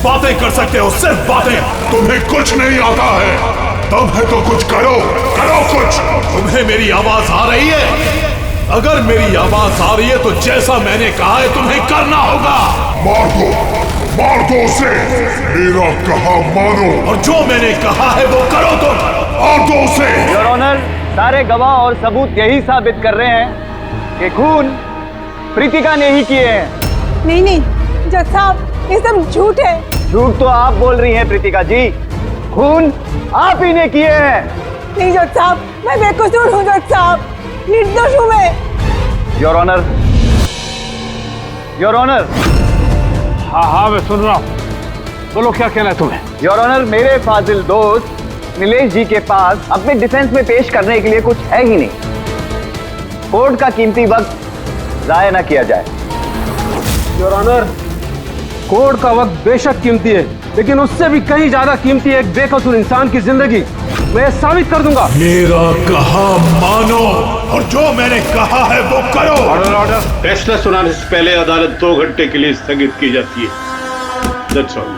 बातें कर सकते हो, सिर्फ बातें। तुम्हें कुछ नहीं आता है, तब है तो कुछ करो, करो कुछ। तुम्हें मेरी आवाज आ रही है? अगर मेरी आवाज आ रही है तो जैसा मैंने कहा है तुम्हें करना होगा। मार दो उसे, मेरा कहा मानो, और जो मैंने कहा है वो करो तुम। मार दो उसे। योर ऑनर, सारे गवाह और सबूत यही साबित कर रहे हैं कि खून प्रीतिका ने ही किए हैं। नहीं, जज साहब, ये सब झूठ है। झूठ तो आप बोल रही हैं प्रीतिका जी, खून आप ही ने किए हैं। नहीं जज साहब, मैं बेकसूर हूँ जज साहब, निर्दोष हूँ मैं। Your honour, your honour. हाँ, मैं सुन रहा हूँ, बोलो क्या कहना है तुम्हें। योर ऑनर, मेरे फाजिल दोस्त नीलेश जी के पास अपने डिफेंस में पेश करने के लिए कुछ है ही नहीं। कोर्ट का कीमती वक्त जाया न किया जाए। योर ऑनर, कोर्ट का वक्त बेशक कीमती है, लेकिन उससे भी कहीं ज्यादा कीमती है एक बेकसूर इंसान की जिंदगी। मैं ये साबित कर दूंगा। मेरा कहा मानो, और जो मैंने कहा है वो करो। Order, order. फैसला सुनाने से पहले अदालत 2 घंटे के लिए स्थगित की जाती है। That's all.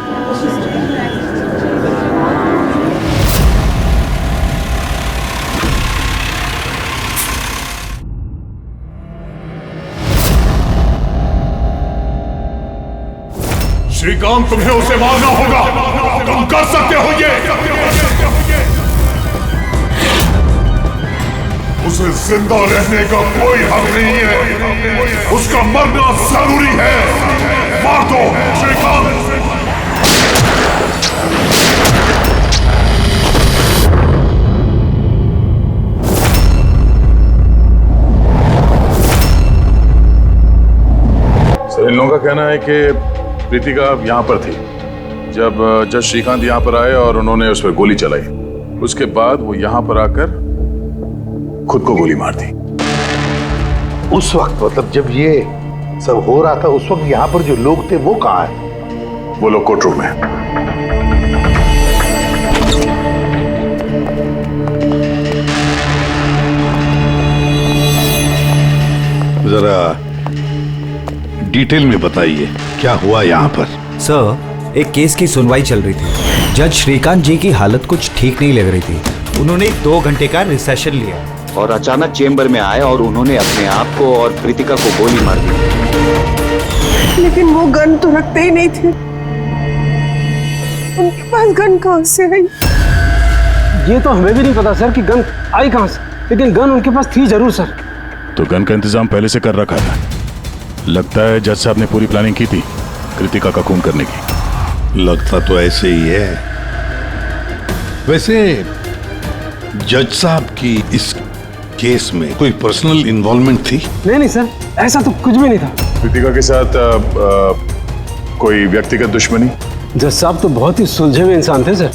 श्रीकांत, तुम्हें उसे मारना होगा, तुम कर सकते हो ये। उसे जिंदा रहने का कोई हक नहीं है, उसका मरना जरूरी है। मार दो श्रीकांत। सर, इन लोगों का कहना है कि प्रीतिका यहाँ पर थी जब जज श्रीकांत यहाँ पर आए और उन्होंने उस पर गोली चलाई। उसके बाद वो यहाँ पर आकर खुद को गोली मार दी। उस वक्त, मतलब जब ये सब हो रहा था, उस वक्त यहाँ पर जो लोग थे वो कहाँ है? वो लोग कोर्ट रूम में। जरा डिटेल में बताइए क्या हुआ यहाँ पर। सर, एक केस की सुनवाई चल रही थी। जज श्रीकांत जी की हालत कुछ ठीक नहीं लग रही थी। उन्होंने 2 घंटे का रिसेशन लिया और अचानक चेंबर में आए और उन्होंने अपने आप को और प्रीतिका को गोली मार दी। लेकिन वो गन तो रखते ही नहीं थे। उनके पास गन कहाँ से आई? ये तो हमें भी नहीं पता सर कि गन आई कहाँ से, लेकिन गन उनके पास थी जरूर सर। तो गन का इंतजाम पहले से कर रखा था। लगता है जज साहब ने पूरी प्लानिंग की थी कृतिका का खून करने की। लगता तो ऐसे ही है। वैसे जज साहब की इस केस में कोई पर्सनल इन्वॉल्वमेंट थी? नहीं सर, ऐसा तो कुछ भी नहीं था। कृतिका के साथ कोई व्यक्तिगत दुश्मनी? जज साहब तो बहुत ही सुलझे हुए इंसान थे सर।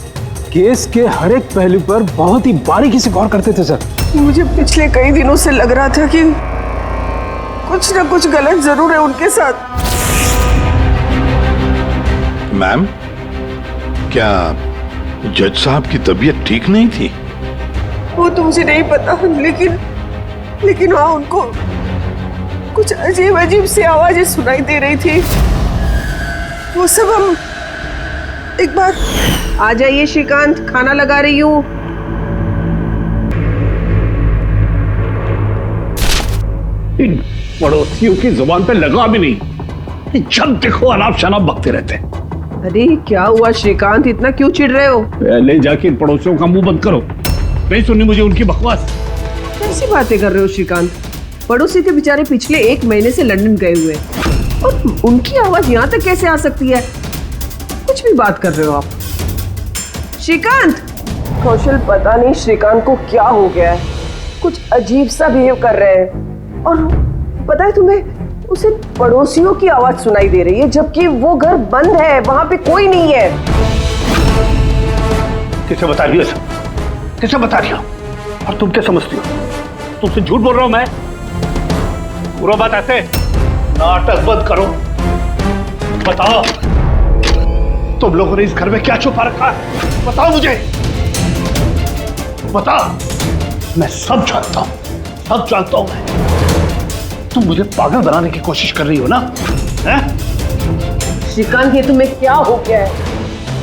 केस के हर एक पहलू पर बहुत ही बारीकी से गौर करते थे सर। मुझे पिछले कई दिनों से लग रहा था कि कुछ ना कुछ गलत जरूर है उनके साथ। मैम, क्या जज साहब की तबीयत ठीक नहीं थी? वो तो मुझे नहीं पता, लेकिन हाँ, उनको कुछ अजीब अजीब सी आवाजें सुनाई दे रही थी। वो सब हम एक बार। आ जाइए श्रीकांत, खाना लगा रही हूँ। इन पड़ोसियों की जुबान पे लगा भी नहीं, जब देखो अनाप शनाप बकते रहते हैं। अरे क्या हुआ श्रीकांत, इतना क्यों चिढ़ रहे हो? पहले जाके इन पड़ोसियों का मुंह बंद करो, नहीं सुननी मुझे उनकी बकवास। कैसी बातें कर रहे हो श्रीकांत? पड़ोसी थे बेचारे, पिछले 1 महीने से लंदन गए हुए, और उनकी आवाज यहाँ तक कैसे आ सकती है? कुछ भी बात कर रहे हो आप श्रीकांत। कौशल, पता नहीं श्रीकांत को क्या हो गया है, कुछ अजीब सा बिहेव कर रहे हैं। और पता है तुम्हें, उसे पड़ोसियों की आवाज सुनाई दे रही है, जबकि वो घर बंद है, वहां पे कोई नहीं है। किसे बता रही हो सब? किसे बता रही हो? और तुम क्या समझती हो? तुमसे झूठ बोल रहा हूं मैं? पूरा बात ऐसे, नाटक बंद करो। बताओ, तुम लोगों ने इस घर में क्या छुपा रखा है? बताओ मुझे, बताओ। मैं सब जानता हूं, सब जानता हूं मैं। तुम मुझे पागल बनाने की कोशिश कर रही हो ना? हैं? श्रीकांत ये तुम्हें क्या हो गया है?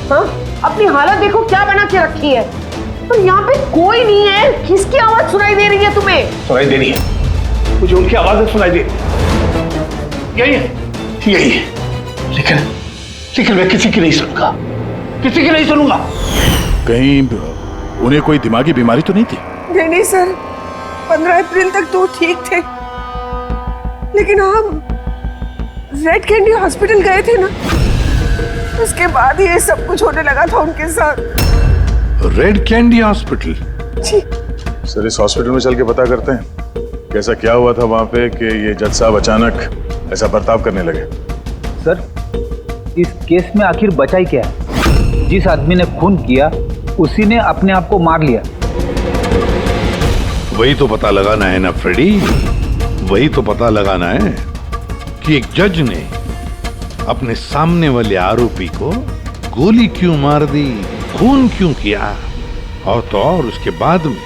हाँ, अपनी हालत देखो क्या बना के रखी है। और यहाँ पे कोई नहीं है, किसकी आवाज सुनाई दे रही है तुम्हें? सुनाई दे रही है, मुझे उनकी आवाजें सुनाई दे रही। यही है, लेकिन मैं किसी की नहीं सुनूंगा, किसी की नहीं सुनूंगा। कहीं उन्हें कोई दिमागी बीमारी तो नहीं थी? नहीं सर, 15 अप्रैल तक तो ठीक थे, लेकिन हम रेड कैंडी हॉस्पिटल गए थे ना, उसके बाद ये सब कुछ होने लगा था उनके साथ। Red candy hospital? जी सर, इस हॉस्पिटल में चल के पता करते हैं कैसा क्या हुआ था वहां पे कि ये जज साहब अचानक ऐसा बर्ताव करने लगे। सर, इस केस में आखिर बचा ही क्या है? जिस आदमी ने खून किया उसी ने अपने आप को मार लिया। वही तो पता लगाना है ना फ्रेडी, वही तो पता लगाना है कि एक जज ने अपने सामने वाले आरोपी को गोली क्यों मार दी, खून क्यों किया, और तो और उसके बाद में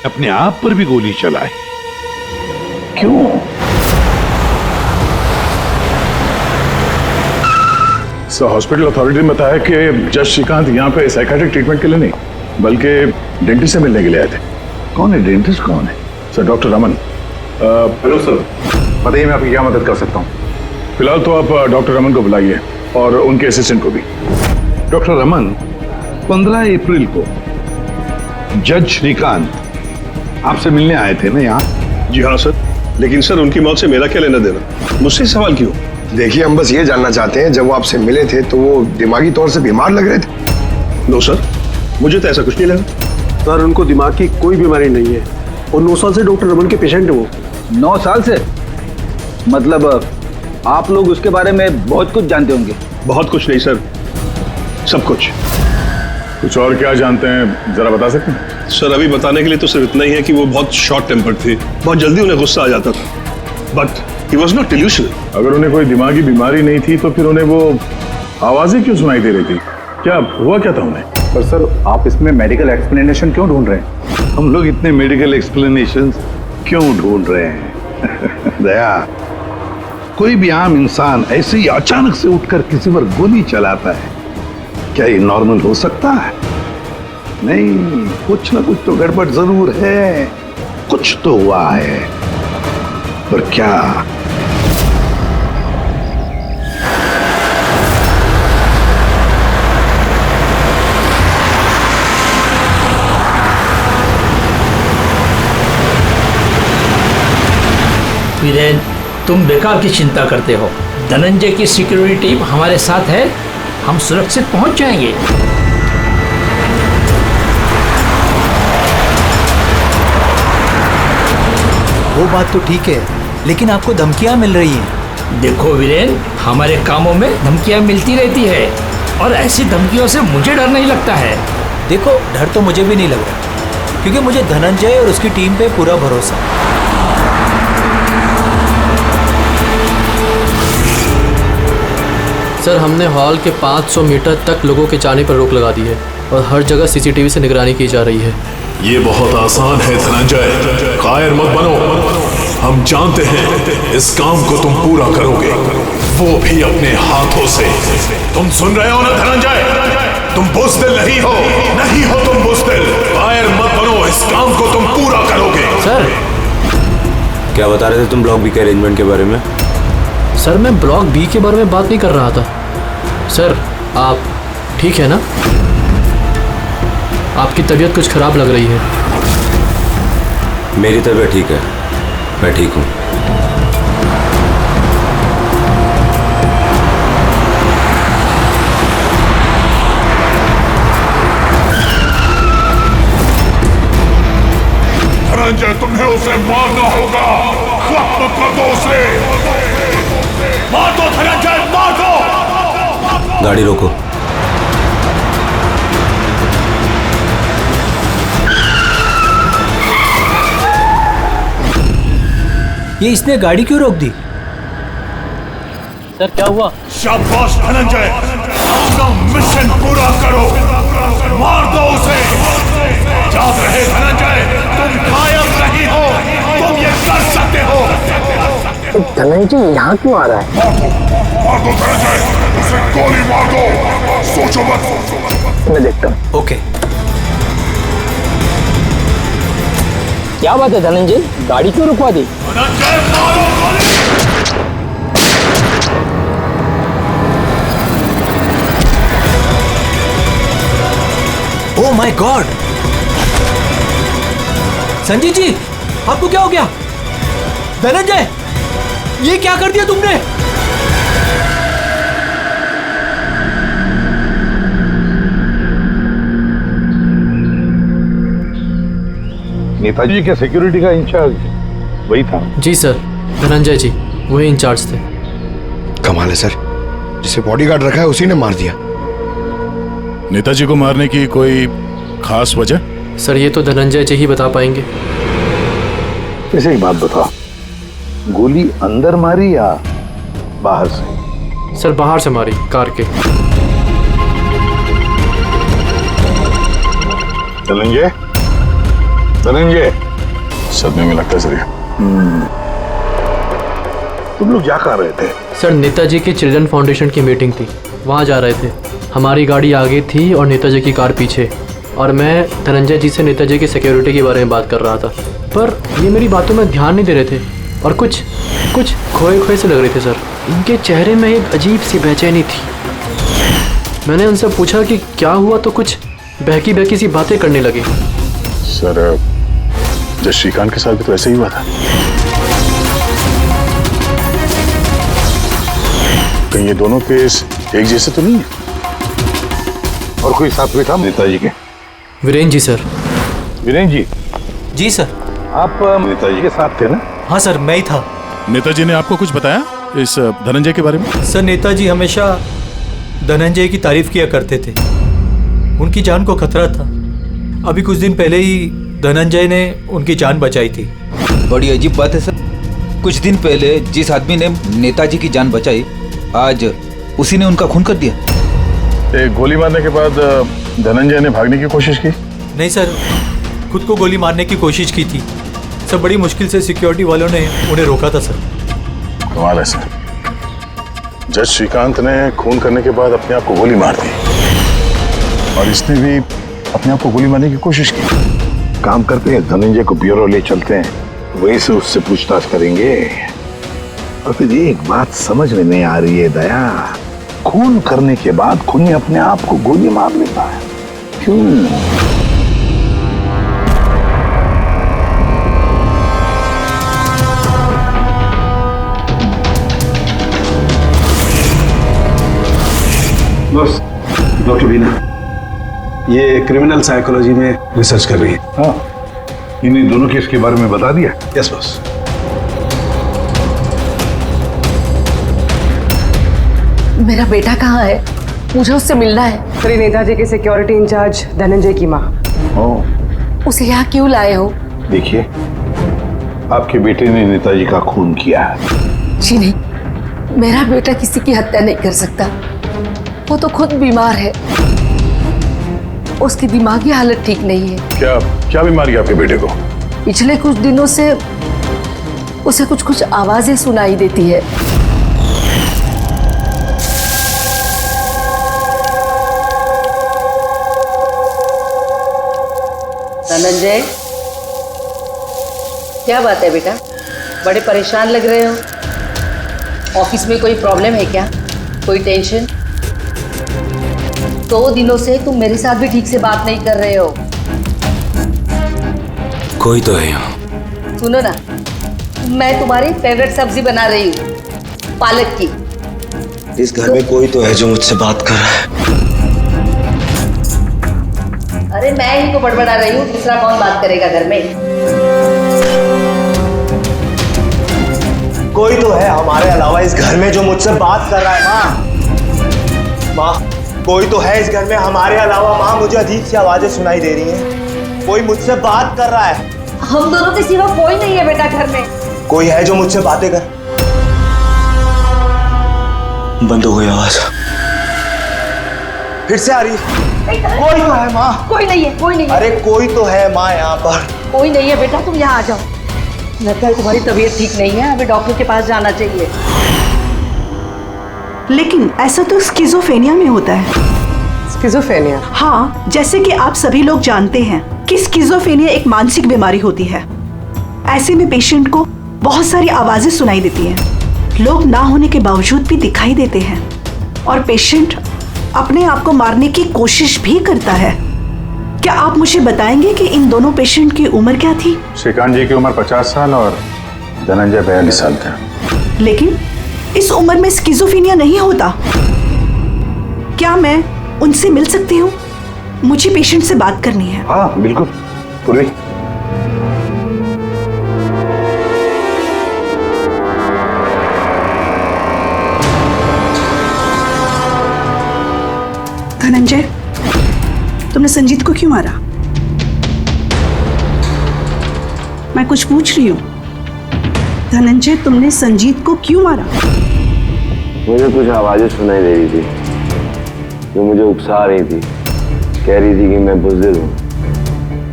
अपने आप पर भी गोली चलाई। क्यों? सर, हॉस्पिटल अथॉरिटी ने बताया कि जज श्रीकांत यहाँ पे साइकियाट्रिक ट्रीटमेंट के लिए नहीं बल्कि डेंटिस्ट से मिलने के लिए आए थे। कौन है डेंटिस्ट? कौन है? Sir, doctor Raman. Hello sir, बताइए मैं आपकी क्या मदद कर सकता हूँ? फिलहाल तो आप डॉक्टर रमन को बुलाइए और उनके असिस्टेंट को भी। डॉक्टर रमन, 15 अप्रैल को जज श्रीकांत आपसे मिलने आए थे ना यहाँ? जी हाँ सर, लेकिन सर उनकी मौत से मेरा क्या लेना देना? मुझसे सवाल क्यों? देखिए, हम बस ये जानना चाहते हैं, जब वो आपसे मिले थे तो वो दिमागी तौर से बीमार लग रहे थे? नो सर, मुझे तो ऐसा कुछ नहीं लगा। सर, उनको दिमाग की कोई बीमारी नहीं है और 9 साल से डॉक्टर रमन के पेशेंट है वो। 9 साल से? मतलब आप लोग उसके बारे में बहुत कुछ जानते होंगे। बहुत कुछ नहीं सर, सब कुछ। कुछ और क्या जानते हैं, जरा बता सकते हैं? सर, अभी बताने के लिए तो सिर्फ इतना ही है कि वो बहुत शॉर्ट टेम्पर्ड थे, बहुत जल्दी उन्हें गुस्सा आ जाता था, but he was not delusional. अगर उन्हें कोई दिमागी बीमारी नहीं थी तो फिर उन्हें वो आवाजें क्यों सुनाई दे रही थी? क्या हुआ क्या था उन्हें? पर सर, आप इसमें मेडिकल एक्सप्लेनेशन क्यों ढूंढ रहे हैं? हम लोग इतने मेडिकल एक्सप्लेनेशन क्यों ढूंढ रहे हैं? दया, कोई भी आम इंसान ऐसे ही अचानक से उठकर किसी पर गोली चलाता है, क्या ये नॉर्मल हो सकता है? नहीं, कुछ ना कुछ तो गड़बड़ जरूर है, कुछ तो हुआ है, पर क्या? वीरेन, तुम बेकार की चिंता करते हो। धनंजय की सिक्योरिटी टीम हमारे साथ है, हम सुरक्षित पहुंच जाएंगे। वो बात तो ठीक है, लेकिन आपको धमकियां मिल रही हैं। देखो वीरेन, हमारे कामों में धमकियां मिलती रहती है और ऐसी धमकियों से मुझे डर नहीं लगता है। देखो, डर तो मुझे भी नहीं लग रहा, क्योंकि मुझे धनंजय और उसकी टीम पे पूरा भरोसा है। सर, हमने हॉल के 500 मीटर तक लोगों के जाने पर रोक लगा दी है और हर जगह सीसीटीवी से निगरानी की जा रही है। ये बहुत आसान है धनंजय, कायर मत बनो। हम जानते हैं इस काम को तुम पूरा करोगे, वो भी अपने हाथों से। तुम सुन रहे हो ना धनंजय, तुम बुज़दिल नहीं हो तुम बुज़दिल। कायर मत बनो, इस काम को तुम पूरा करोगे। सर, क्या बता रहे थे तुम ब्लॉक बी के अरेंजमेंट के बारे में? सर, मैं ब्लॉक बी के बारे में बात नहीं कर रहा था। सर, आप ठीक है ना? आपकी तबीयत कुछ खराब लग रही है। मेरी तबीयत ठीक है, मैं ठीक हूँ। धनंजय, तुम्हें उसे मारना होगा। खत्म कर दो उसे, मार दो धनंजय, मार दो। गाड़ी रोको। ये इसने गाड़ी क्यों रोक दी? सर, क्या हुआ? शाबाश धनंजय, अपना मिशन पूरा करो, मार दो उसे। याद रहे धनंजय, तुम कायर नहीं हो, तुम ये कर सकते हो। धनंजय यहाँ क्यों आ रहा है? मार दो धनंजय, से गोली मार दो, सोचो मत। मैं देखता हूँ। ओके। क्या बात है धनंजय, गाड़ी क्यों रुकवा दी? धनंजय मारो गोली। Oh my God! Sanjeev ji, आपको क्या हो गया? धनंजय, ये क्या कर दिया तुमने? नेताजी के सिक्योरिटी का इंचार्ज वही था? जी सर, धनंजय जी वही इंचार्ज थे। कमाल है सर, जिसे बॉडीगार्ड रखा है उसी ने मार दिया। नेताजी को मारने की कोई खास वजह? सर ये तो धनंजय जी ही बता पाएंगे। इसे एक बात बता, गोली अंदर मारी या बाहर से? सर बाहर से मारी, कार के। धनंजय, धनंजय, सदमे में लगता है सर। तुम लोग क्या कर रहे थे? सर नेताजी की चिल्ड्रन फाउंडेशन की मीटिंग थी, वहाँ जा रहे थे। हमारी गाड़ी आगे थी और नेताजी की कार पीछे, और मैं धनंजय जी से नेताजी की सिक्योरिटी के बारे में बात कर रहा था, पर ये मेरी बातों में ध्यान नहीं दे रहे थे और कुछ खोए खोए से लग रहे थे सर। इनके चेहरे में एक अजीब सी बेचैनी थी। मैंने उनसे पूछा कि क्या हुआ, तो कुछ बहकी सी बातें करने लगे। सर जब श्रीकांत के साथ भी तो ऐसे ही हुआ था। कहीं ये दोनों केस एक जैसे तो नहीं है? और कोई साथ में था नेताजी के? वीरेंद्र जी सर। वीरेंद्र जी? जी सर। आप नेताजी के साथ थे ना? हाँ सर, मैं ही था। नेताजी ने आपको कुछ बताया इस धनंजय के बारे में? सर नेताजी हमेशा धनंजय की तारीफ किया करते थे, उनकी जान को खतरा था। अभी कुछ दिन पहले ही धनंजय ने उनकी जान बचाई थी। बड़ी अजीब बात है सर, कुछ दिन पहले जिस आदमी ने नेताजी की जान बचाई, आज उसी ने उनका खून कर दिया। एक गोली मारने के बाद धनंजय ने भागने की कोशिश की? नहीं सर, खुद को गोली मारने की कोशिश की थी सर। बड़ी मुश्किल से सिक्योरिटी वालों ने उन्हें रोका था सर। कमाल है सर, जज श्रीकांत ने खून करने के बाद अपने आप को गोली मार दी और इसने भी अपने आप को गोली मारने की कोशिश की। काम करते हैं, धनंजय को ब्यूरो ले चलते हैं, वहीं से उससे पूछताछ करेंगे। और फिर एक बात समझ में नहीं आ रही है दया, खून करने के बाद खूनी अपने आप को गोली मार लेता है, क्यों? बस डॉक्टर बीना ये क्रिमिनल साइकोलॉजी में रिसर्च कर रही है। हाँ, इन्हीं दोनों केस के बारे में बता दिया? Yes boss. मेरा बेटा कहाँ है? मुझे उससे मिलना है। श्री नेताजी के सिक्योरिटी इंचार्ज धनंजय की माँ। उसे यहाँ क्यों लाए हो? देखिए, आपके बेटे ने नेताजी का खून किया है। जी नहीं, मेरा बेटा किसी की हत्या नहीं कर सकता। वो तो खुद बीमार है, उसकी दिमागी हालत ठीक नहीं है। क्या बीमारी है आपके बेटे को? पिछले कुछ दिनों से उसे कुछ आवाजें सुनाई देती है। धनंजय, क्या बात है बेटा, बड़े परेशान लग रहे हो। ऑफिस में कोई प्रॉब्लम है क्या? कोई टेंशन? 2 दिनों से तुम मेरे साथ भी ठीक से बात नहीं कर रहे हो। कोई तो है यहाँ। सुनो ना, मैं तुम्हारी फेवरेट सब्जी बना रही हूँ, पालक की। इस घर में कोई तो है जो मुझसे बात कर रहा है। अरे मैं ही तो बड़बड़ा रही हूँ, दूसरा कौन बात करेगा घर में? कोई तो है हमारे अलावा इस घर में जो मुझसे बात कर रहा है। माँ, कोई तो है इस घर में हमारे अलावा। माँ, मुझे अजीब सी आवाजें सुनाई दे रही हैं, कोई मुझसे बात कर रहा है। हम दोनों के सिवा कोई नहीं है बेटा घर में। कोई है जो मुझसे बातें कर। बंद हो गई आवाज, फिर से आ रही है। कोई तो है माँ। कोई नहीं है, कोई नहीं है। अरे कोई तो है माँ यहाँ पर। कोई नहीं है बेटा, तुम यहाँ आ जाओ। लगता है तुम्हारी तबीयत ठीक नहीं है, अभी डॉक्टर के पास जाना चाहिए। लेकिन ऐसा तो स्किज़ोफ्रेनिया में होता है। स्किज़ोफ्रेनिया? हाँ, जैसे कि आप सभी लोग जानते हैं कि स्किज़ोफ्रेनिया एक मानसिक बीमारी होती है। ऐसे में पेशेंट को बहुत सारी आवाजें सुनाई देती हैं, लोग ना होने के बावजूद भी दिखाई देते हैं और पेशेंट अपने आप को मारने की कोशिश भी करता है। क्या आप मुझे बताएंगे कि इन दोनों पेशेंट की उम्र क्या थी? श्रीकांत जी की उम्र 50 साल और धनंजय 42 साल का। लेकिन इस उम्र में स्किज़ोफ्रेनिया नहीं होता। क्या मैं उनसे मिल सकती हूँ? मुझे पेशेंट से बात करनी है। हाँ बिल्कुल पूर्वी। धनंजय, तुमने संजीत को क्यों मारा? मैं कुछ पूछ रही हूँ। धनंजय, तुमने संजीत को क्यों मारा? मुझे कुछ आवाजें सुनाई दे रही थी जो मुझे उकसा रही थी। कह रही थी कि मैं बुज़दिल हूँ,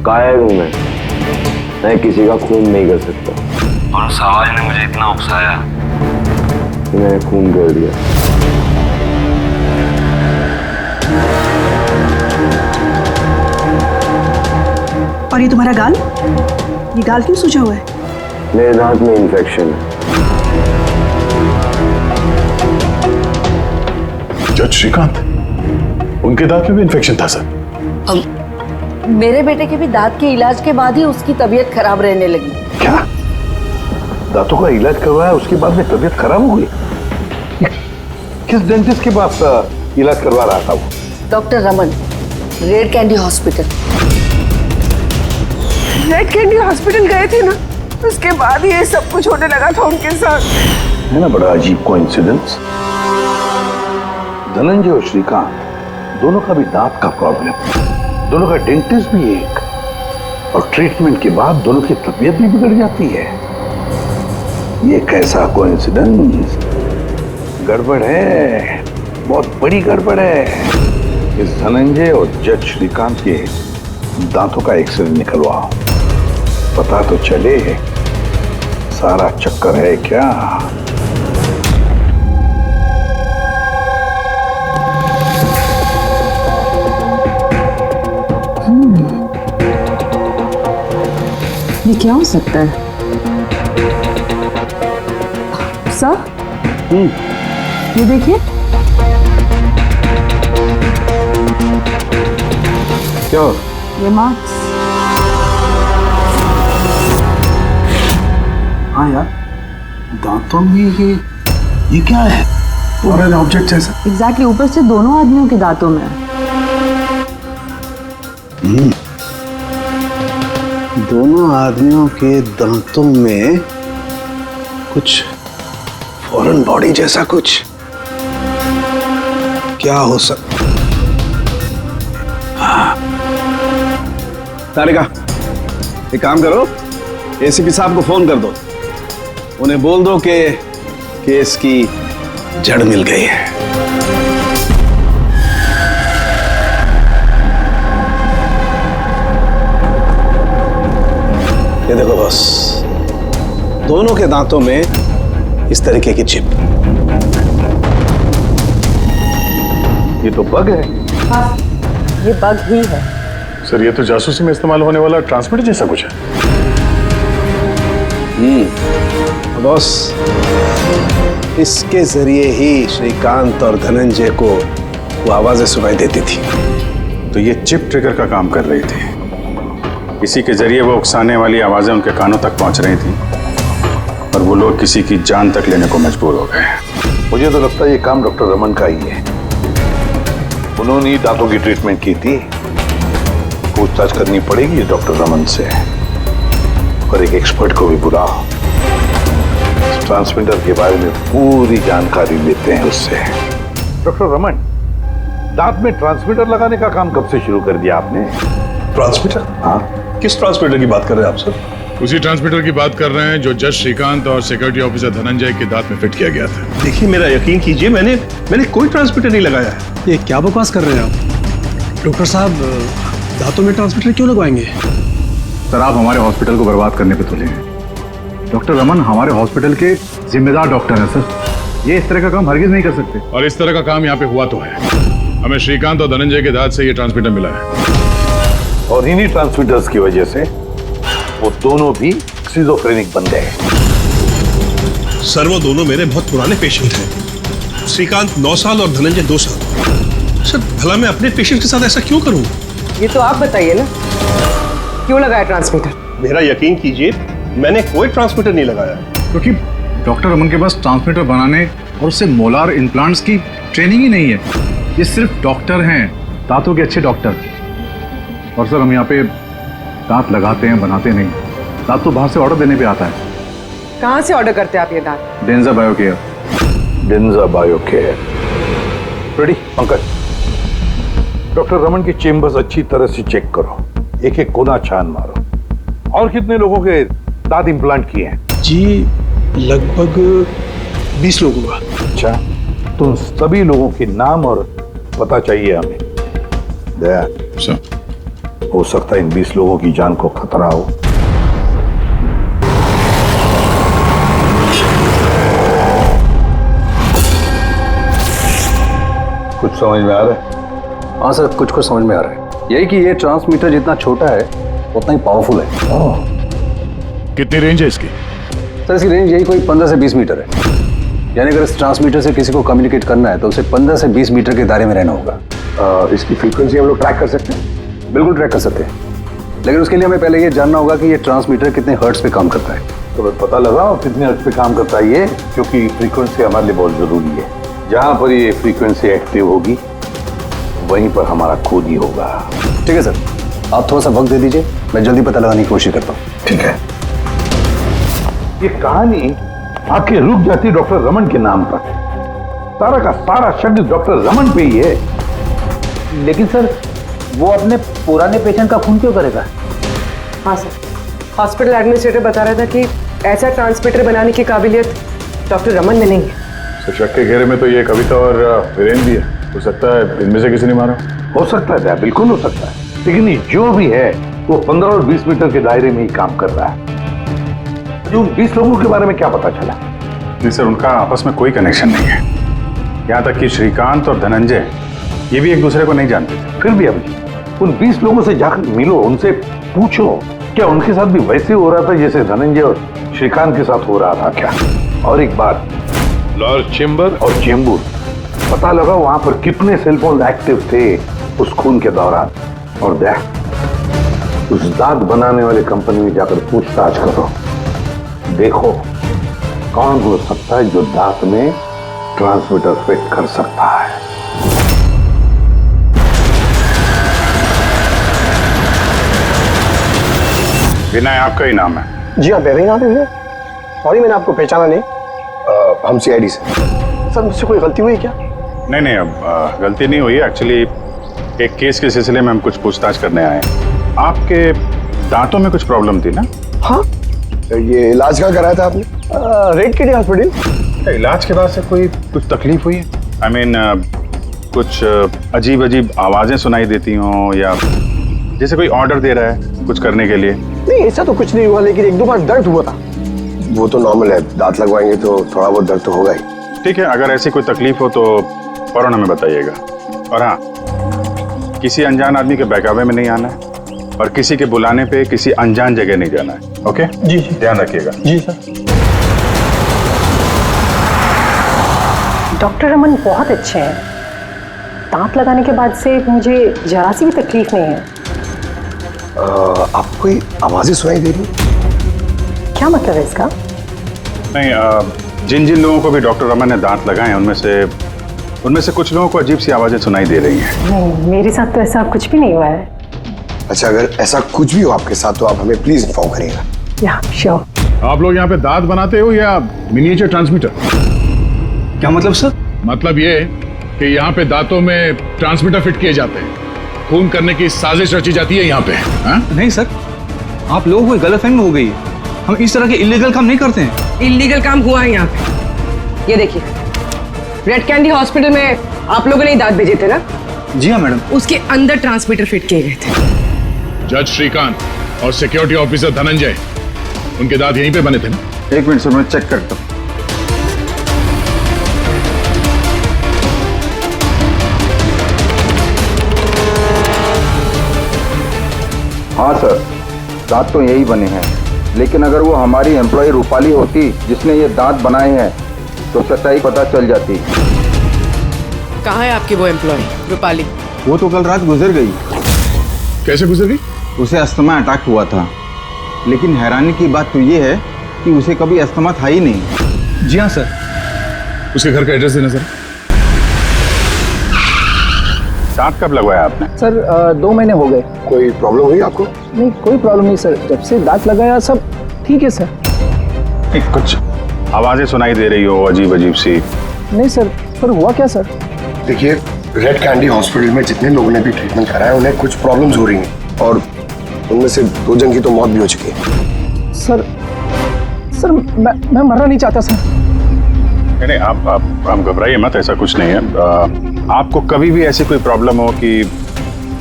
कायर हूँ, मैं किसी का खून नहीं कर सकता। और उस आवाज ने मुझे इतना उकसाया कि मैंने खून कर दिया। और ये तुम्हारा गाल? ये गाल क्यों सूजा हुआ है? मेरे दांत में इन्फेक्शन है। जज श्रीकांत, उनके दांत में भी इन्फेक्शन था सर? मेरे बेटे के भी दांत के इलाज के बाद ही उसकी तबीयत खराब रहने लगी। क्या? दांतों का इलाज करवाया उसके बाद में तबीयत खराब हो गई? किस डेंटिस्ट के पास इलाज करवा रहा था वो? Doctor Raman, red candy hospital. Red candy hospital गए थे ना, उसके बाद ये सब कुछ होने लगा था उनके साथ। है ना बड़ा अजीब कोइंसिडेंस। धनंजय और श्रीकांत दोनों का भी दांत का प्रॉब्लम, दोनों का डेंटिस्ट भी एक, और ट्रीटमेंट के बाद दोनों की तबीयत भी बिगड़ जाती है। ये कैसा कोइंसिडेंस? गड़बड़ है, बहुत बड़ी गड़बड़ है। इस धनंजय और जज श्रीकांत के दांतों का एक्सरे निकलवाओ, पता तो चले सारा चक्कर है क्या। ये क्या हो सकता है? सर, ये देखिए। क्या? ये मार्क्स। हाँ यार, दांतों में ये क्या है? फॉरेन ऑब्जेक्ट जैसा। एग्जैक्टली, ऊपर से दोनों आदमियों के दांतों में। दोनों आदमियों के दांतों में कुछ फॉरेन बॉडी जैसा कुछ। क्या हो सकता? तारिका, एक काम करो, एसीपी साहब को फोन कर दो, उन्हें बोल दो कि केस की जड़ मिल गई है। ये देखो बॉस, दोनों के दांतों में इस तरीके की चिप। ये तो बग है। हाँ, ये बग ही है। सर, ये तो जासूसी में इस्तेमाल होने वाला ट्रांसमीटर जैसा कुछ है। बॉस, इसके जरिए ही श्रीकांत और धनंजय को वो आवाजें सुनाई देती थी। तो ये चिप ट्रिगर का काम कर रही थी। इसी के जरिए वो उकसाने वाली आवाजें उनके कानों तक पहुंच रही थी और वो लोग किसी की जान तक लेने को मजबूर हो गए। मुझे तो लगता है ये काम डॉक्टर रमन का ही है। उन्होंने ही दांतों की ट्रीटमेंट की थी। पूछताछ करनी पड़ेगी डॉक्टर रमन से, और एक एक्सपर्ट को भी बुलाओ। ट्रांसमीटर के बारे में पूरी जानकारी लेते हैं उससे। डॉक्टर रमन, दांत में ट्रांसमीटर लगाने का काम कब से शुरू कर दिया आपने? ट्रांसमीटर? हाँ, किस ट्रांसमीटर की बात कर रहे हैं आप सर? उसी ट्रांसमीटर की बात कर रहे हैं जो जज श्रीकांत और सिक्योरिटी ऑफिसर धनंजय के दांत में फिट किया गया था। देखिए, मेरा यकीन कीजिए, मैंने कोई ट्रांसमीटर नहीं लगाया है। ये क्या बकवास कर रहे हैं आप? डॉक्टर साहब, दांतों में ट्रांसमीटर क्यों लगवाएंगे? सर, आप हमारे हॉस्पिटल को बर्बाद करने पे तुले हैं। डॉक्टर रमन हमारे हॉस्पिटल के जिम्मेदार डॉक्टर हैं सर। ये इस तरह का काम हरगिज नहीं कर सकते। और इस तरह का काम यहाँ पे हुआ तो है। हमें श्रीकांत और धनंजय के दांत से ये ट्रांसमीटर मिला है। और इन्हीं ट्रांसमीटर्स की वजह से वो दोनों भी स्किज़ोफ्रेनिक बन गए। सर वो दोनों मेरे बहुत पुराने पेशेंट हैं। श्रीकांत 9 साल और धनंजय 2 साल। सर भला मैं अपने पेशेंट के साथ ऐसा क्यों करूं? ये तो आप बताइए ना, क्यों लगाया ट्रांसमीटर? मेरा यकीन कीजिए, मैंने कोई ट्रांसमीटर नहीं लगाया। क्योंकि डॉक्टर रमन के पास ट्रांसमीटर बनाने और उससे मोलार इम्प्लांट्स की ट्रेनिंग ही नहीं है। ये सिर्फ डॉक्टर हैं, दांतों के अच्छे डॉक्टर। और सर हम यहाँ पे दांत लगाते हैं, बनाते नहीं। दांत तो बाहर से ऑर्डर देने पे आता है। कहाँ से ऑर्डर करते हैं आप ये दांत? डेंजा बायोकेयर। डेंजा बायोकेयर। रेडी पंकज, डॉक्टर रमन की चेम्बर्स अच्छी तरह से चेक करो, एक एक कोना छान मारो। और कितने लोगों के दांत इम्प्लांट किए हैं? जी लगभग 20 लोगों का। अच्छा, तो उन सभी लोगों के नाम और पता चाहिए हमें। दया हो सकता है इन 20 लोगों की जान को खतरा हो। कुछ समझ में आ रहा है? हाँ सर, कुछ समझ में आ रहा है। यही कि ये ट्रांसमीटर जितना छोटा है उतना ही पावरफुल है। कितनी रेंज है इसकी? सर इसकी रेंज यही कोई 15 से 20 मीटर है। यानी अगर इस ट्रांसमीटर से किसी को कम्युनिकेट करना है तो उसे 15 से 20 मीटर के दायरे में रहना होगा। इसकी फ्रीक्वेंसी हम लोग ट्रैक कर सकते हैं? बिल्कुल ट्रैक कर सकते हैं, लेकिन उसके लिए हमें पहले ये जानना होगा कि ये ट्रांसमीटर कितने हर्ट्ज पे काम करता है। तो पता लगाओ कितने हर्ट्ज पे काम करता है ये, क्योंकि फ्रीक्वेंसी हमारे लिए बहुत जरूरी है। जहां पर ये फ्रीक्वेंसी एक्टिव होगी वहीं पर हमारा खोज ही होगा। ठीक है सर, आप थोड़ा सा वक्त दे दीजिए, मैं जल्दी पता लगाने की कोशिश करता हूँ। ठीक है। ये कहानी आके रुक जाती डॉक्टर रमन के नाम पर। सारा का सारा शब्द डॉक्टर रमन पे ही है। लेकिन सर वो अपने पुराने पेशेंट का खून क्यों करेगा? हाँ सर, हॉस्पिटल एडमिनिस्ट्रेटर बता रहा था कि ऐसा ट्रांसमीटर बनाने की काबिलियत डॉक्टर रमन में नहीं है। तो शक के घेरे में तो ये कविता और वीरेंद्र भी है। हो सकता है इनमें से किसी ने मारा। हो सकता है, बिल्कुल हो सकता है, लेकिन ये जो भी है वो 15 और 20 मीटर के दायरे में ही काम कर रहा है। जो 20 लोगों के बारे में क्या पता चला? नहीं सर, उनका आपस में कोई कनेक्शन नहीं है। यहाँ तक कि श्रीकांत और धनंजय ये भी एक दूसरे को नहीं जानते थे। फिर भी अभी उन 20 लोगों से जाकर मिलो, उनसे पूछो क्या उनके साथ भी वैसे हो रहा था जैसे धनंजय और श्रीकांत के साथ हो रहा था क्या? और एक बात, लॉर्ड चेंबर और चेंबूर, पता लगा वहां पर कितने सेलफोन एक्टिव थे उस खून के दौरान। और देख, उस दांत बनाने वाले कंपनी में जाकर पूछताछ करो, देखो कौन हो सकता है जो दांत में ट्रांसमीटर फिट कर सकता है। विनय आपका ही नाम है? जी हाँ, मेरा ही नाम है। सॉरी मैंने आपको पहचाना नहीं। हम सीआईडी से। सर मुझसे कोई गलती हुई क्या? नहीं, अब गलती नहीं हुई। एक्चुअली एक केस के सिलसिले में हम कुछ पूछताछ करने आए हैं। आपके दांतों में कुछ प्रॉब्लम थी ना? हाँ। ये इलाज कहाँ कराया था आपने? रेड किडी हॉस्पिटल। इलाज के बाद से कुछ तकलीफ हुई है? आई मीन कुछ अजीब अजीब आवाजें सुनाई देती हों, या जैसे कोई ऑर्डर दे रहा है कुछ करने के लिए? नहीं ऐसा तो कुछ नहीं हुआ, लेकिन 1-2 बार दर्द हुआ था। वो तो नॉर्मल है, दांत लगवाएंगे तो थोड़ा बहुत दर्द तो होगा ही। ठीक है, अगर ऐसी कोई तकलीफ हो तो फौरन हमें बताइएगा। और हाँ, किसी अनजान आदमी के बहकावे में नहीं आना है और किसी के बुलाने पे किसी अनजान जगह नहीं जाना है। ओके जी, ध्यान रखिएगा। जी सर। डॉक्टर रमन बहुत अच्छे हैं। दांत लगाने के बाद से मुझे जरा सी भी तकलीफ नहीं है। आपको कोई आवाजें सुनाई दे रही? क्या मतलब है इसका? नहीं, जिन जिन लोगों को भी डॉक्टर रमन ने दांत लगाए हैं उनमें से कुछ लोगों को अजीब सी आवाजें सुनाई दे रही हैं। नहीं, मेरे साथ तो ऐसा कुछ भी नहीं हुआ है। अच्छा, अगर ऐसा कुछ भी हो आपके साथ तो आप हमें प्लीज इन्फॉर्म करिएगा। या श्योर। आप लोग यहाँ पे दांत बनाते हो या मिनिएचर ट्रांसमीटर? क्या मतलब सर? मतलब ये कि यहाँ पे दांतों में ट्रांसमीटर फिट किए जाते हैं, खून करने की साजिश रची जाती है यहाँ पे। हा? नहीं सर, आप लोगों को गलतफहमी हो गई है। हम इस तरह के इलीगल काम नहीं करते हैं। इलीगल काम हुआ है यहाँ पे। ये देखिए, रेड कैंडी हॉस्पिटल में आप लोगों ने दांत भेजे थे ना? जी हाँ मैडम। उसके अंदर ट्रांसमीटर फिट किए गए थे। जज श्रीकांत और सिक्योरिटी ऑफिसर धनंजय, उनके दांत यहीं पे बने थे ना? एक मिनट सर, मैं चेक करता हूँ। हाँ सर, दांत तो यही बने हैं, लेकिन अगर वो हमारी एम्प्लॉय रूपाली होती जिसने ये दांत बनाए हैं तो सच्चाई पता चल जाती। कहाँ है आपकी वो एम्प्लॉय रूपाली? वो तो कल रात गुजर गई। कैसे गुजर गई? उसे अस्थमा अटैक हुआ था, लेकिन हैरानी की बात तो ये है कि उसे कभी अस्थमा था ही नहीं। जी हाँ सर। उसके घर का एड्रेस देना सर। दांत कब लगवाया आपने? सर 2 महीने हो गए। कोई प्रॉब्लम हुई आपको? नहीं, कोई प्रॉब्लम नहीं सर, जब से दांत लगाया सब ठीक है सर। कुछ आवाजें सुनाई दे रही हो अजीब अजीब सी? नहीं सर, पर हुआ क्या सर? देखिए, रेड कैंडी हॉस्पिटल में जितने लोगों ने भी ट्रीटमेंट कराया उन्हें कुछ प्रॉब्लम्स हो रही हैं और उनमें से 2 जन की तो मौत भी हो चुकी है। सर मैं मरना नहीं चाहता सर। नहीं, आप घबराइए मत, ऐसा कुछ नहीं है। आपको कभी भी ऐसी कोई प्रॉब्लम हो कि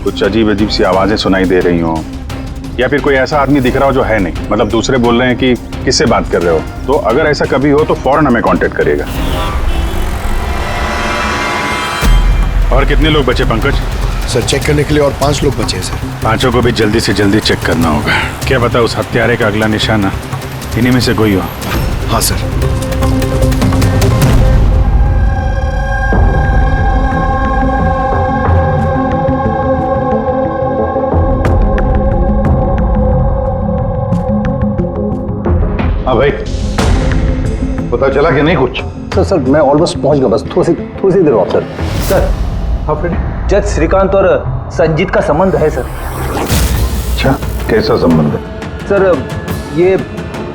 कुछ अजीब अजीब सी आवाजें सुनाई दे रही हो, या फिर कोई ऐसा आदमी दिख रहा हो जो है नहीं, मतलब दूसरे बोल रहे हैं कि किससे बात कर रहे हो, तो अगर ऐसा कभी हो तो फौरन हमें कांटेक्ट करिएगा। और कितने लोग बचे पंकज? सर चेक करने के लिए और 5 लोग बचे हैं सर। 5 को भी जल्दी से जल्दी चेक करना होगा। क्या पता उस हत्यारे का अगला निशाना इन्हीं में से कोई हो। हाँ सर। हाँ भाई, पता चला कि नहीं कुछ? सर मैं ऑलमोस्ट पहुंच गया, बस थोड़ी सी देर और सर। सर, हाँ फ्रेंड, जज श्रीकांत और संजीत का संबंध है सर। अच्छा, कैसा संबंध है? सर ये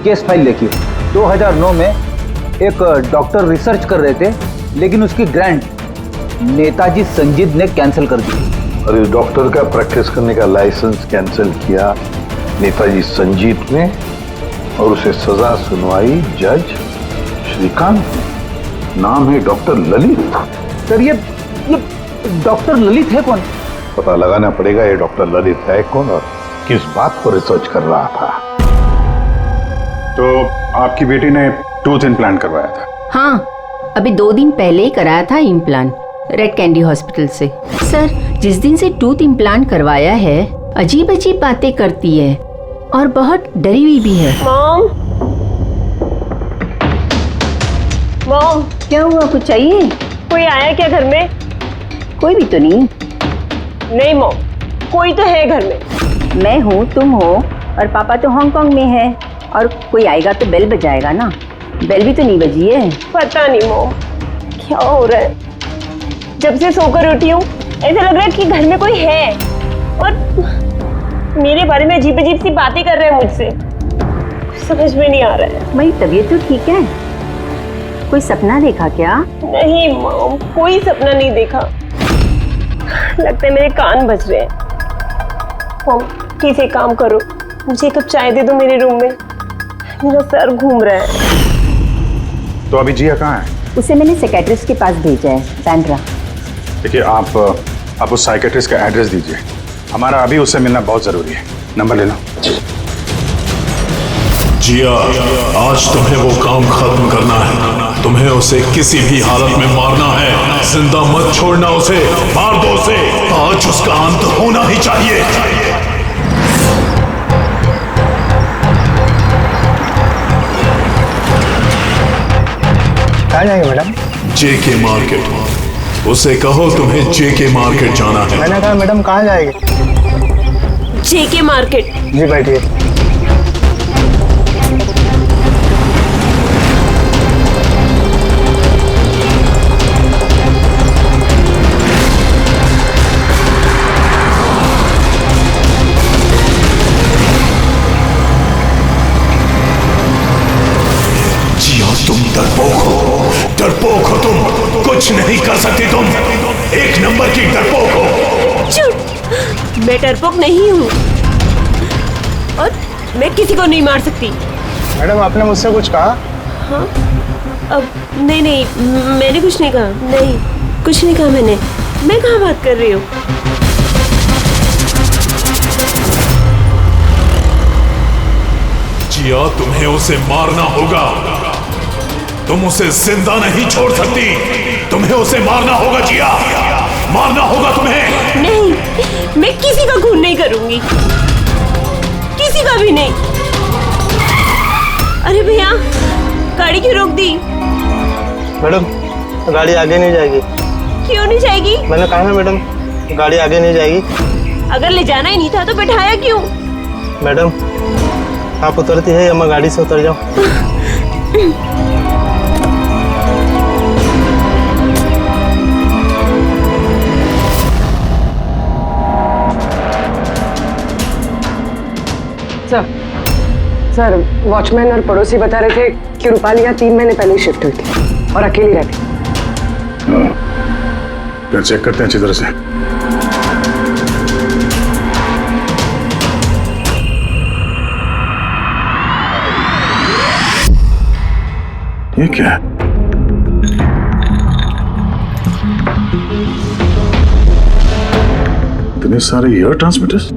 केस फाइल देखिए। 2009 में एक डॉक्टर रिसर्च कर रहे थे, लेकिन उसकी ग्रांट नेताजी संजीत ने कैंसिल कर दी। और इस डॉक्टर का प्रैक्टिस करने का लाइसेंस कैंसिल किया नेताजी संजीत ने, और उसे सजा सुनवाई जज श्रीकांत ने। नाम है डॉक्टर ललित। सर ये डॉक्टर ललित है कौन? पता लगाना पड़ेगा ये डॉक्टर ललित है कौन और किस बात पर रिसर्च कर रहा था। तो आपकी बेटी ने टूथ इम्प्लांट करवाया था? हाँ, अभी 2 दिन पहले ही कराया था इम्प्लांट रेड कैंडी हॉस्पिटल से। सर, जिस दिन से टूथ इम्प्लांट करवाया है अजीब अजीब बातें करती है और बहुत डरी हुई भी है। मॉम, क्या हुआ, कुछ चाहिए? कोई आया क्या घर में? कोई भी तो नहीं। नहीं मॉम, कोई तो है घर में। मैं हूँ, तुम हो, और पापा तो हांगकांग में है, और कोई आएगा तो बेल बजाएगा ना। बेल भी तो नहीं बजी है। पता नहीं मॉम क्या हो रहा है, जब से सोकर उठी हूँ ऐसा लग रहा है कि घर में कोई है और मेरे बारे में अजीब अजीब सी बातें कर रहे हैं मुझसे। समझ में नहीं आ रहा है। मेरी तबीयत तो ठीक है। कोई सपना देखा क्या? नहीं मॉम, कोई सपना नहीं देखा। लगता है मेरे कान बज रहे हैं। मॉम प्लीज एक काम करो, मुझे एक कप चाय दे दो मेरे रूम में, मेरा सर घूम रहा है। तो अभी जिया कहाँ है? उसे मैंने साइकियाट्रिस्ट के पास भेजा है, बैंड्रा। देखिए, आप उस साइकियाट्रिस्ट का एड्रेस दीजिए, हमारा अभी उससे मिलना बहुत जरूरी है। नंबर ले लो। जिया, आज तुम्हें वो काम खत्म करना है। तुम्हें उसे किसी भी हालत में मारना है। जिंदा मत छोड़ना उसे, मार दो उसे। आज उसका अंत होना ही चाहिए। कहाँ जाएंगे मैडम? जेके मार्केट। उसे कहो तुम्हें जेके मार्केट जाना है। मैंने कहा मैडम कहाँ जाएंगे? जेके मार्केट। जी बैठिए। तुम डरपोक हो तुम, कुछ नहीं कर सकती तुम, 1 नंबर की डरपोक हो। झूठ, मैं डरपोक नहीं हूँ और मैं किसी को नहीं मार सकती। मैडम आपने मुझसे कुछ कहा? हाँ, अब नहीं, मैंने कुछ नहीं कहा। नहीं, कुछ नहीं कहा मैंने। मैं कहाँ बात कर रही हूँ? जिया, तुम्हें उसे मारना होगा। तुम उसे जिंदा नहीं छोड़ सकती, तुम्हें उसे मारना होगा जिया, मारना होगा तुम्हें। नहीं, मैं किसी का खून नहीं करूंगी। किसी का भी नहीं। अरे भैया, गाड़ी क्यों रोक दी? मैडम, गाड़ी आगे नहीं जाएगी। क्यों नहीं जाएगी? मैंने कहा है मैडम, गाड़ी आगे नहीं जाएगी। अगर ले जाना ही नहीं था तो बैठाया क्यों? मैडम, आप उतरती है या मैं गाड़ी से उतर जाऊं? सर, वॉचमैन और पड़ोसी बता रहे थे कि रूपाली यहाँ 3 महीने पहले ही शिफ्ट हुई थी और अकेली रहती। फिर चेक करते हैं अच्छी तरह से। ये क्या है? इतने सारे एयर ट्रांसमिटर्स।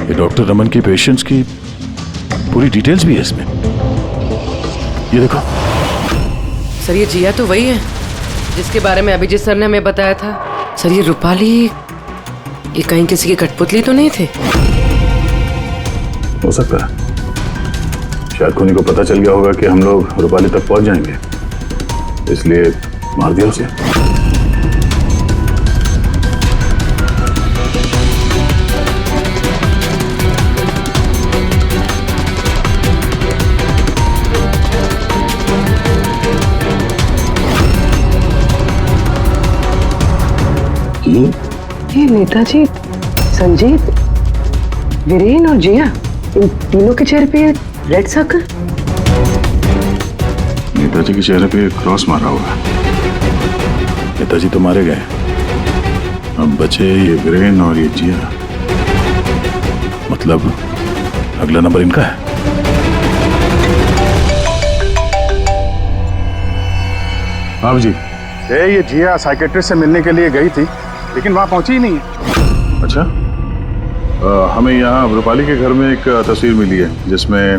ये डॉक्टर रमन की पेशेंट्स की पूरी डिटेल्स भी है इसमें। ये देखो। सर, ये जिया तो वही है जिसके बारे में अभिजीत सर ने हमें बताया था। सर, ये रूपाली, ये कहीं किसी की कठपुतली तो नहीं थे? हो सकता है। शायद खुनी को पता चल गया होगा कि हम लोग रूपाली तक पहुंच जाएंगे, इसलिए मार दिया उसे। ये नेताजी, संजीत, वीरेन और जिया, इन तीनों के चेहरे पे रेड सर्कल। नेताजी के चेहरे पे क्रॉस मारा हुआ। नेताजी तो मारे गए, अब बचे ये वीरेन और ये जिया। मतलब अगला नंबर इनका है। हाँ जी, ये जिया साइकेट्रिस्ट से मिलने के लिए गई थी, लेकिन वहां पहुंची ही नहीं है। अच्छा, हमें यहाँ रूपाली के घर में एक तस्वीर मिली है जिसमें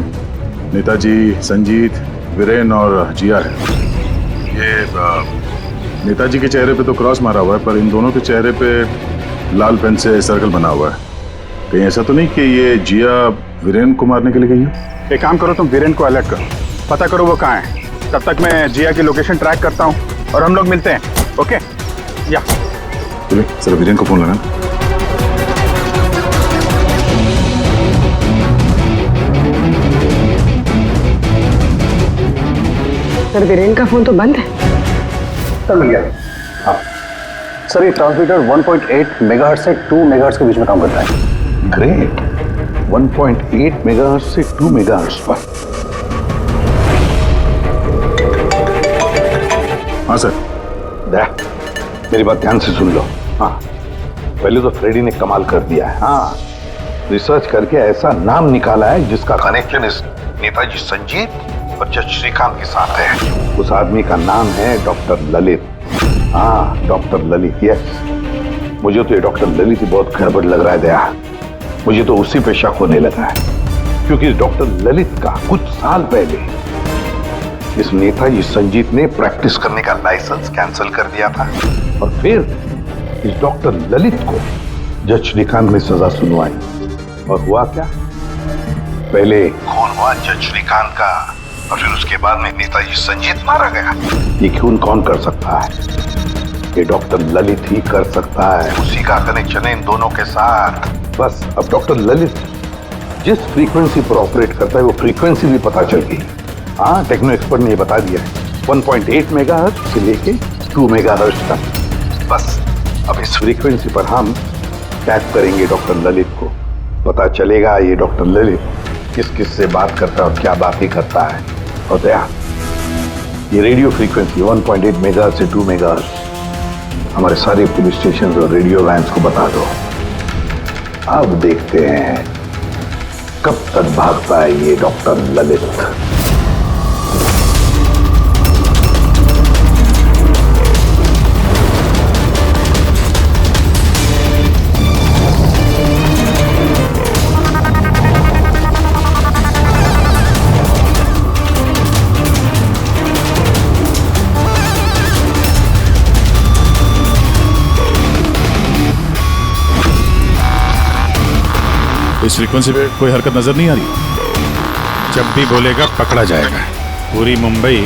नेताजी, संजीत, वीरेन और जिया है। ये नेताजी के चेहरे पे तो क्रॉस मारा हुआ है, पर इन दोनों के चेहरे पे लाल पेन से सर्कल बना हुआ है। कहीं ऐसा तो नहीं कि ये जिया वीरेन को मारने के लिए गई है? एक काम करो, तुम वीरेन को अलर्ट करो, पता करो वो कहाँ है। तब तक मैं जिया की लोकेशन ट्रैक करता हूँ और हम लोग मिलते हैं। ओके? या चलिए, सर वीरेन को फोन लगाना। सर, वीरेन का फोन तो बंद है। सर मिल गया। हाँ सर, ये ट्रांसमीटर 1.8 मेगाहर्ट्ज से 2 मेगाहर्ट्ज के बीच में काम करता है। ग्रेट। 1.8 मेगाहर्ट्ज से 2 मेगाहर्ट्ज पर। हाँ सर। दया, मेरी बात ध्यान से सुन लो। हाँ, पहले तो फ्रेडी ने कमाल कर दिया है। हाँ, रिसर्च करके ऐसा नाम निकाला है जिसका कनेक्शन इस नेताजी संजीत और जज श्रीकांत के साथ है। उस आदमी का नाम है डॉक्टर ललित। हाँ, डॉक्टर ललित। यस, मुझे तो ये डॉक्टर ललित ही बहुत गड़बड़ लग रहा है दया। मुझे तो उसी पे शक होने लगा है, क्योंकि डॉक्टर ललित का कुछ साल पहले इस नेताजी संजीत ने प्रैक्टिस करने का लाइसेंस कैंसिल कर दिया था, और फिर इस डॉक्टर ललित को जज श्रीकांत ने सजा सुनवाई। और हुआ क्या? पहले खून हुआ जज श्रीकांत का, और फिर उसके बाद में नेताजी संजीत मारा गया। ये खून कौन कर सकता है? ये डॉक्टर ललित ही कर सकता है। उसी का कनेक्शन है इन दोनों के साथ। बस अब डॉक्टर ललित जिस फ्रीक्वेंसी पर ऑपरेट करता है वो फ्रीक्वेंसी भी पता चल गई। हाँ, टेक्नो एक्सपर्ट ने ये बता दिया है, 1.8 मेगाहर्ट्ज से लेके 2 मेगाहर्ट्ज तक। बस अब इस फ्रीक्वेंसी पर हम टैप करेंगे डॉक्टर ललित को, पता चलेगा ये डॉक्टर ललित किस किस से बात करता है और क्या बातें करता है। और दया, ये रेडियो फ्रीक्वेंसी 1.8 मेगाहर्ट्ज से 2 मेगाहर्ट्ज हमारे सारे पुलिस स्टेशन और रेडियो लाइन्स को बता दो। अब देखते हैं कब तक भागता है ये डॉक्टर ललित। इस फ्रीक्वेंसी पे कोई हरकत नजर नहीं आ रही। जब भी बोलेगा पकड़ा जाएगा। पूरी मुंबई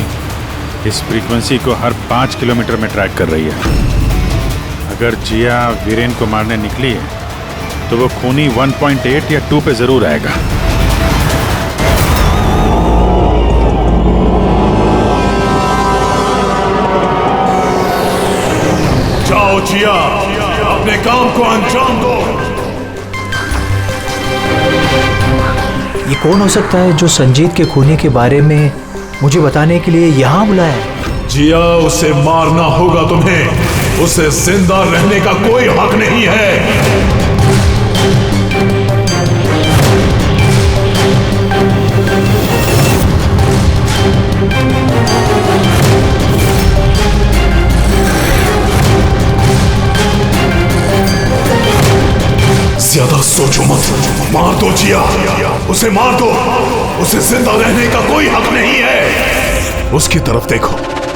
इस फ्रीक्वेंसी को हर 5 किलोमीटर में ट्रैक कर रही है। अगर जिया वीरेन को मारने निकली है तो वो खूनी 1.8 या 2 पे जरूर आएगा। जाओ जिया, अपने काम को अंजाम दो। ये कौन हो सकता है जो संजीत के खूनी के बारे में मुझे बताने के लिए यहाँ बुलाया है? जिया, उसे मारना होगा तुम्हें। उसे जिंदा रहने का कोई हक नहीं है। ज्यादा सोचो मत, मार दो जिया, उसे मार दो। उसे जिंदा रहने का कोई हक नहीं है। उसकी तरफ देखो,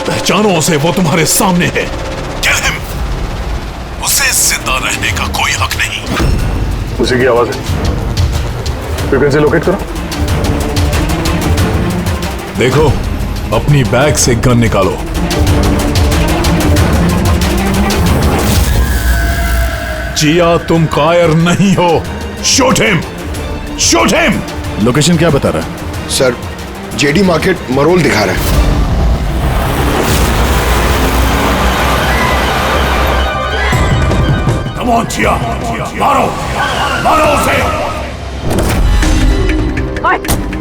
पहचानो उसे, वो तुम्हारे सामने है। Kill him। उसे जिंदा रहने का कोई हक नहीं। उसी की आवाज है, फ्रीक्वेंसी लोकेट करो। देखो, अपनी बैग से गन निकालो। जिया, तुम कायर नहीं हो। Shoot him, shoot him. Location क्या बता रहा है? सर, जेडी मार्केट मरोल दिखा रहा है। कम ऑन जिया, मारो, मारो उसे।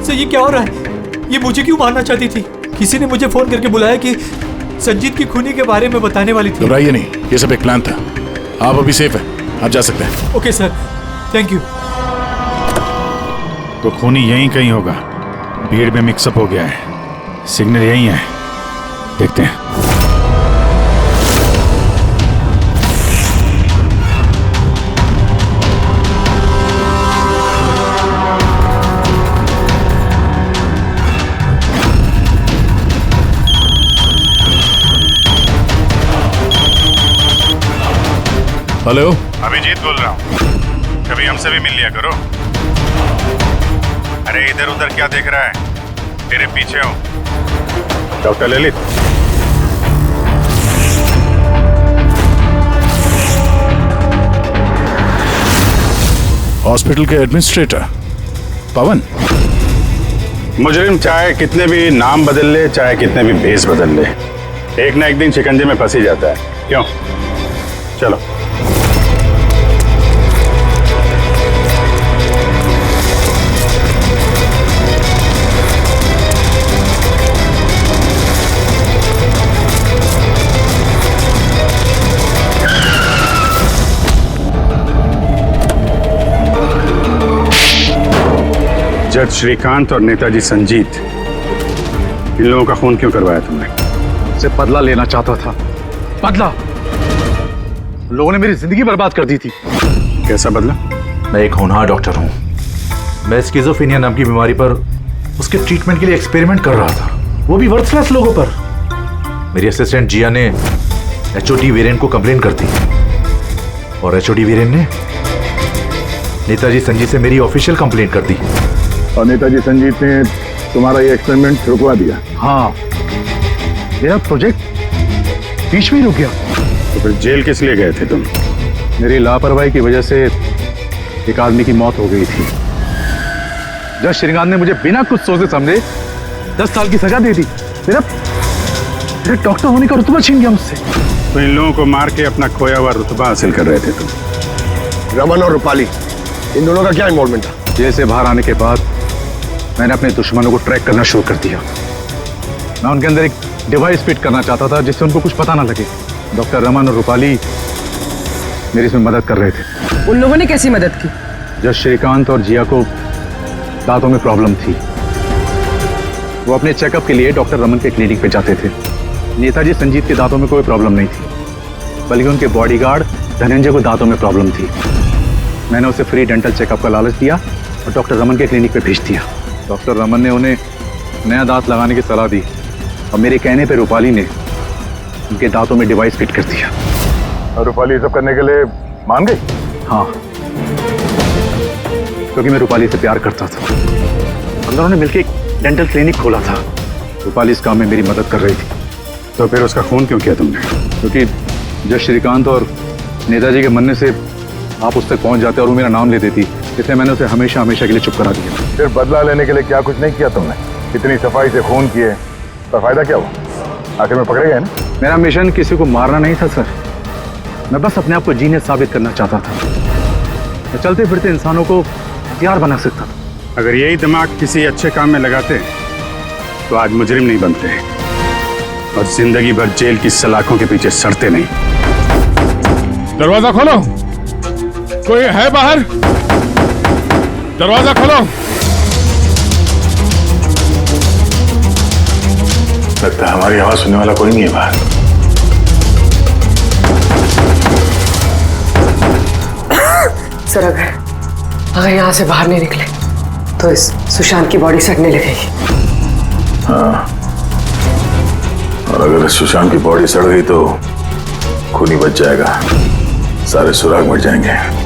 सर, ये क्या हो रहा है? ये मुझे क्यों मारना चाहती थी? किसी ने मुझे फोन करके बुलाया कि संजीत की खूनी के बारे में बताने वाली थी। घबराइए नहीं, ये सब एक प्लान था। आप अभी सेफ है, आप जा सकते हैं। Okay sir, thank you. तो खूनी यहीं कहीं होगा। भीड़ में मिक्सअप हो गया है। सिग्नल यहीं है, देखते हैं। हेलो, अभिजीत बोल रहा हूँ। कभी हमसे भी मिल लिया करो। अरे इधर उधर क्या देख रहा है? तेरे पीछे हूँ। डॉक्टर ललित, हॉस्पिटल के एडमिनिस्ट्रेटर पवन। मुजरिम चाहे कितने भी नाम बदल ले, चाहे कितने भी भेस बदल ले, एक ना एक दिन शिकंजे में फंस ही जाता है। क्यों? चलो। जज श्रीकांत और नेताजी संजीत, इन लोगों का खून क्यों करवाया तुमने? उससे बदला लेना चाहता था। बदला? लोगों ने मेरी जिंदगी बर्बाद कर दी थी। कैसा बदला? मैं एक होनहार डॉक्टर हूं। मैं स्किज़ोफ्रेनिया नाम की बीमारी पर उसके ट्रीटमेंट के लिए एक्सपेरिमेंट कर रहा था, वो भी वर्थलेस लोगों पर। मेरी असिस्टेंट जिया ने एचओडी वीरेन को कंप्लेन कर दी और एचओडी वीरेन ने नेताजी संजीत से मेरी ऑफिशियल कंप्लेन कर दी। और नेताजी संजीत ने तुम्हारा ये एक्सपेरिमेंट रुकवा दिया? हाँ, मेरा प्रोजेक्ट बीच में ही रुक गया। तो फिर जेल किस लिए गए थे तुम? मेरी लापरवाही की वजह से एक आदमी की मौत हो गई थी। जज श्रीकांत ने मुझे बिना कुछ सोचे समझे 10 साल की सजा दे दी। मेरे डॉक्टर होने का रुतबा छीन गया मुझसे। तो इन लोगों को मार के अपना खोया हुआ रुतबा हासिल कर रहे थे तुम। रमन और रूपाली, इन दोनों का क्या इन्वॉल्वमेंट था? जेल से बाहर आने के बाद मैंने अपने दुश्मनों को ट्रैक करना शुरू कर दिया। मैं उनके अंदर एक डिवाइस फिट करना चाहता था जिससे उनको कुछ पता ना लगे। डॉक्टर रमन और रूपाली मेरी इसमें मदद कर रहे थे। उन लोगों ने कैसी मदद की? जब श्रीकांत और जिया को दांतों में प्रॉब्लम थी, वो अपने चेकअप के लिए डॉक्टर रमन के क्लिनिक पे जाते थे। नेताजी संजीत के दांतों में कोई प्रॉब्लम नहीं थी, बल्कि उनके बॉडीगार्ड धनंजय को दांतों में प्रॉब्लम थी। मैंने उसे फ्री डेंटल चेकअप का लालच दिया और डॉक्टर रमन के क्लिनिक पे भेज दिया। डॉक्टर रमन ने उन्हें नया दांत लगाने की सलाह दी और मेरे कहने पे रूपाली ने उनके दांतों में डिवाइस फिट कर दिया। और रूपाली सब करने के लिए मान गई? हाँ। क्योंकि मैं रूपाली से प्यार करता था। हम दोनों ने मिलकर एक डेंटल क्लिनिक खोला था। रूपाली इस काम में मेरी मदद कर रही थी। तो फिर उसका खून क्यों किया तुमने? क्योंकि जब श्रीकांत और नेताजी के मरने से आप उस तक पहुंच जाते और वो मेरा नाम ले देती, इसलिए मैंने उसे हमेशा हमेशा के लिए चुप करा दिया। फिर बदला लेने के लिए क्या कुछ नहीं किया तुमने? इतनी सफाई से खून किए, पर फायदा क्या हुआ? आखिर में पकड़े गए ना? मेरा मिशन किसी को मारना नहीं था सर, मैं बस अपने आप को जीनियस साबित करना चाहता था। मैं चलते फिरते इंसानों को हथियार बना सकता था। अगर यही दिमाग किसी अच्छे काम में लगाते तो आज मुजरिम नहीं बनते और जिंदगी भर जेल की सलाखों के पीछे सड़ते नहीं। दरवाजा खोलो, कोई है बाहर? दरवाजा खोलो। लगता है हमारी आवाज सुनने वाला कोई नहीं है बाहर। सर अगर यहाँ से बाहर नहीं निकले तो इस सुशांत की बॉडी सड़ने लगेगी। हाँ, और अगर सुशांत की बॉडी सड़ गई तो खून ही बच जाएगा, सारे सुराग मिट जाएंगे।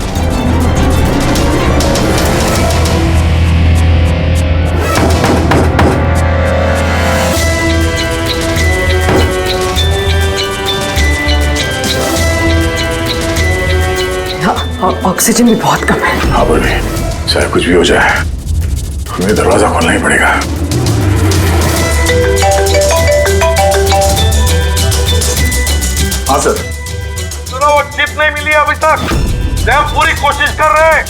ऑक्सीजन भी बहुत कम है। हाँ बोली, चाहे कुछ भी हो जाए हमें दरवाजा खोलना ही पड़ेगा। हाँ सर। सुनो, वो चिप नहीं मिली अभी तक, हम पूरी कोशिश कर रहे हैं।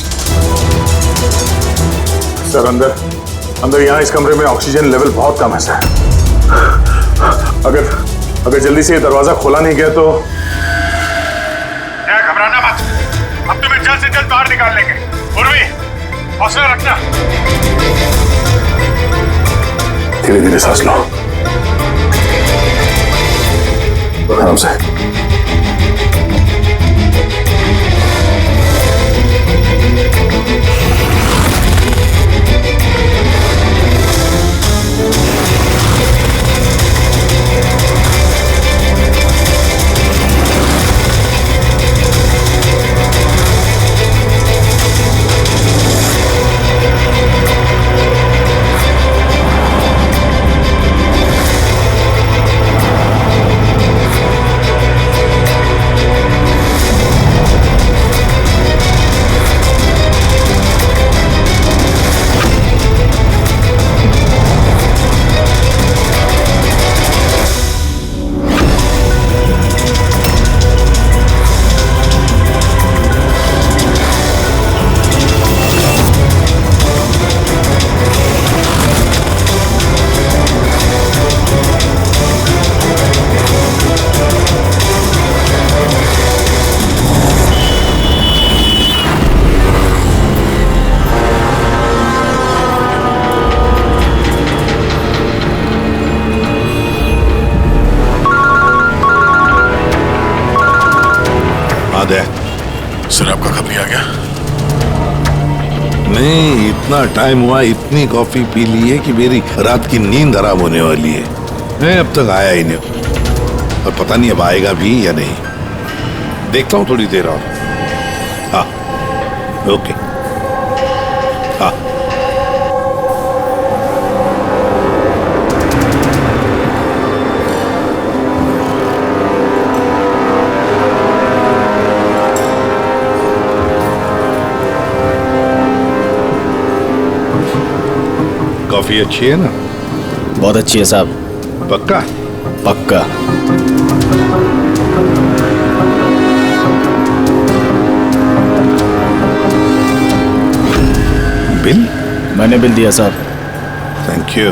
सर अंदर यहाँ इस कमरे में ऑक्सीजन लेवल बहुत कम है सर। अगर जल्दी से ये दरवाजा खोला नहीं गया तो। घबराना मत, अब तुम्हें जल्द से जल्द बाहर निकाल लेंगे। उर्वी, हौसला रखना। धीरे धीरे सांस लो, आराम से। सर आपका कब नहीं आ गया? नहीं, इतना टाइम हुआ, इतनी कॉफी पी ली है कि मेरी रात की नींद आराम होने वाली है। मैं अब तक आया ही नहीं और पता नहीं अब आएगा भी या नहीं। देखता हूँ थोड़ी देर और। हाँ, ओके। हाँ, कॉफी अच्छी है ना? बहुत अच्छी है साहब। पक्का? पक्का। बिल? मैंने बिल दिया साहब। Thank you.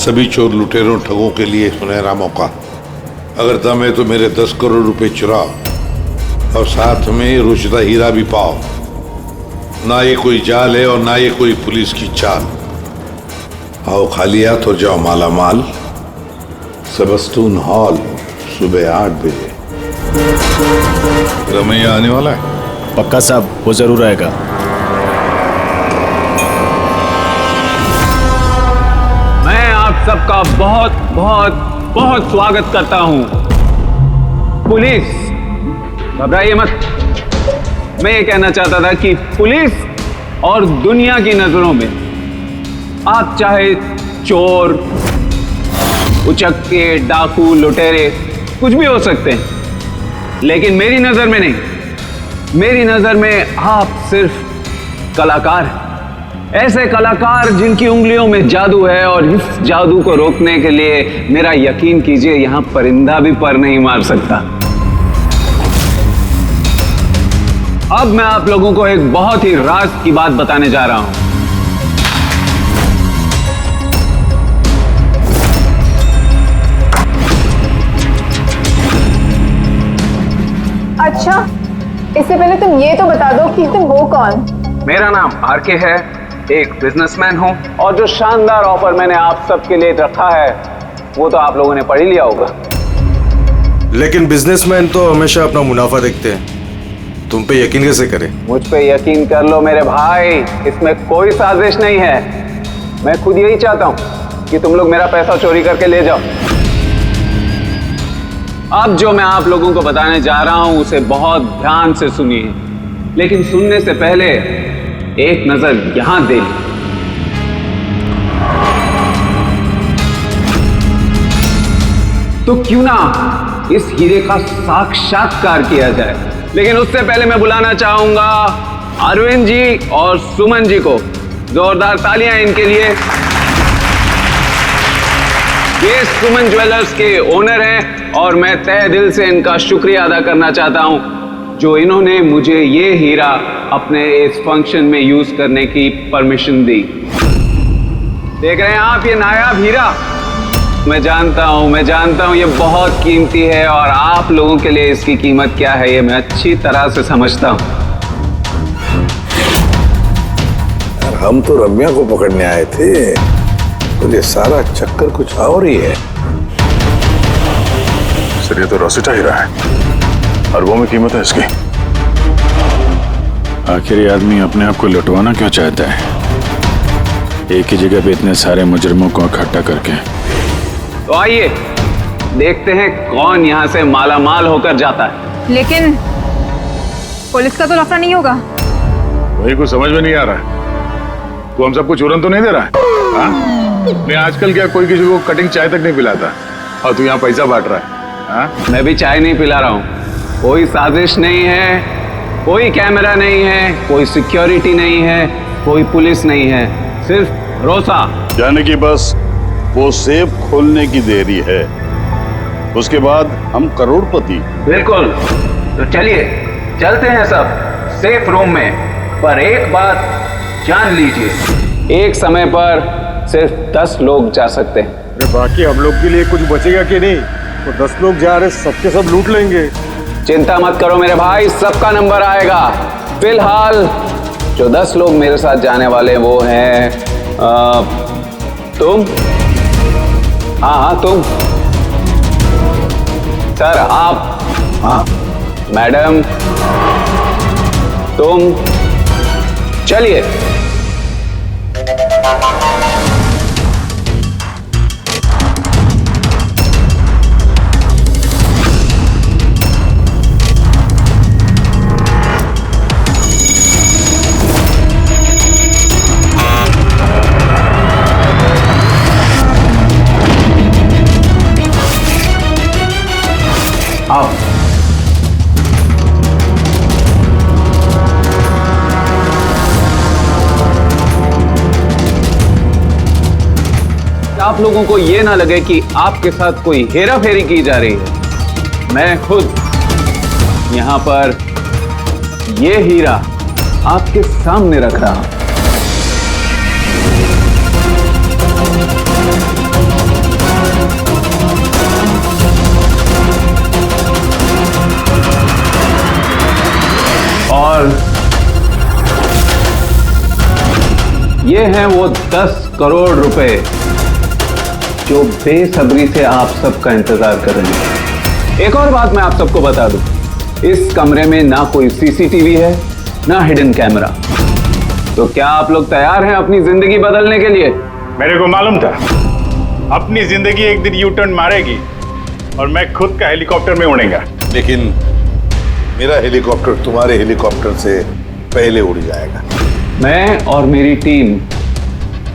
सभी चोर लुटेरों ठगों के लिए सुनहरा मौका। अगर दम है तो मेरे 10 करोड़ रुपए चुराओ और साथ में रुचिता हीरा भी पाओ। ना ये कोई जाल है और ना ये कोई पुलिस की चाल। आओ खाली हाथ और जाओ माला माल। सेबस्टून हॉल सुबह 8 बजे। रमैया आने वाला है? पक्का साहब, वो जरूर आएगा। मैं आप सबका बहुत बहुत बहुत स्वागत करता हूं। पुलिस, घबराइए मत, मैं ये कहना चाहता था कि पुलिस और दुनिया की नजरों में आप चाहे चोर, उचक्के, डाकू, लुटेरे कुछ भी हो सकते हैं, लेकिन मेरी नजर में नहीं। मेरी नजर में आप सिर्फ कलाकार हैं। ऐसे कलाकार जिनकी उंगलियों में जादू है, और इस जादू को रोकने के लिए मेरा यकीन कीजिए यहां परिंदा भी पर नहीं मार सकता। अब मैं आप लोगों को एक बहुत ही राज की बात बताने जा रहा हूं। अच्छा, इससे पहले तुम ये तो बता दो कि तुम हो कौन? मेरा नाम आरके है, एक बिजनेसमैन हूं, और जो शानदार ऑफर मैंने आप सबके लिए रखा है वो तो आप लोगों ने पढ़ ही लिया होगा। लेकिन बिजनेसमैन तो हमेशा अपना मुनाफा देखते हैं, तुम पे यकीन कैसे करें? मुझ पे यकीन कर लो मेरे भाई, इसमें कोई साजिश नहीं है। मैं खुद यही चाहता हूं कि तुम लोग मेरा पैसा चोरी करके ले जाओ। अब जो मैं आप लोगों को बताने जा रहा हूं उसे बहुत ध्यान से सुनिए, लेकिन सुनने से पहले एक नजर यहां दे ली। तो क्यों ना इस हीरे का साक्षात्कार किया जाए। लेकिन उससे पहले मैं बुलाना चाहूंगा अरविंद जी और सुमन जी को। जोरदार तालियां इनके लिए। ये सुमन ज्वेलर्स के ओनर हैं और मैं तहे दिल से इनका शुक्रिया अदा करना चाहता हूं जो इन्होंने मुझे ये हीरा अपने इस फंक्शन में यूज करने की परमिशन दी। देख रहे हैं आप ये नायाब हीरा? मैं जानता हूं ये बहुत कीमती है, और आप लोगों के लिए इसकी कीमत क्या है ये मैं अच्छी तरह से समझता हूं। हम तो रम्या को पकड़ने आए थे, तो ये सारा चक्कर कुछ और ही है। सर ये तो रोसिटा हीरा है, अरबों में कीमत है इसकी। आखिर ये आदमी अपने आप को लुटवाना क्यों चाहता है, एक ही जगह पे इतने सारे मुजरिमों को इकट्ठा करके? तो आइए देखते हैं कौन यहां से मालामाल होकर जाता है। लेकिन पुलिस का तो लफड़ा नहीं होगा? वही कुछ समझ में नहीं आ रहा है। तू हम सबको चूरन तो नहीं दे रहा है? हाँ? नहीं, आजकल क्या कोई किसी को कटिंग चाय तक नहीं पिलाता, और तू यहाँ पैसा बांट रहा है? हाँ? मैं भी चाय नहीं पिला रहा हूँ। कोई साजिश नहीं है, कोई कैमरा नहीं है, कोई सिक्योरिटी नहीं है, कोई पुलिस नहीं है, सिर्फ भरोसा। यानी कि बस वो सेफ खोलने की देरी है, उसके बाद हम करोड़पति। बिल्कुल। तो चलिए चलते हैं सब सेफ रूम में। पर एक बात जान लीजिए, एक समय पर सिर्फ 10 लोग जा सकते हैं। अरे बाकी हम लोग के लिए कुछ बचेगा कि नहीं? तो 10 लोग जा रहे, सबके सब लूट लेंगे। चिंता मत करो मेरे भाई, सबका नंबर आएगा। फिलहाल जो 10 लोग मेरे साथ जाने वाले वो हैं तुम। हाँ तुम सर, आप। हाँ मैडम, तुम। चलिए आओ। आप लोगों को ये ना लगे कि आपके साथ कोई हेरा फेरी की जा रही है। मैं खुद यहां पर ये हीरा आपके सामने रख रहा हूं। और ये हैं वो 10 करोड़ रुपए जो बेसब्री से आप सबका इंतजार कर रहे हैं। एक और बात मैं आप सबको बता दूं, इस कमरे में ना कोई सीसीटीवी है ना हिडन कैमरा। तो क्या आप लोग तैयार हैं अपनी जिंदगी बदलने के लिए? मेरे को मालूम था अपनी जिंदगी एक दिन यू टर्न मारेगी और मैं खुद का हेलीकॉप्टर में उड़ेगा। लेकिन मेरा हेलीकॉप्टर तुम्हारे हेलीकॉप्टर से पहले उड़ जाएगा। मैं और मेरी टीम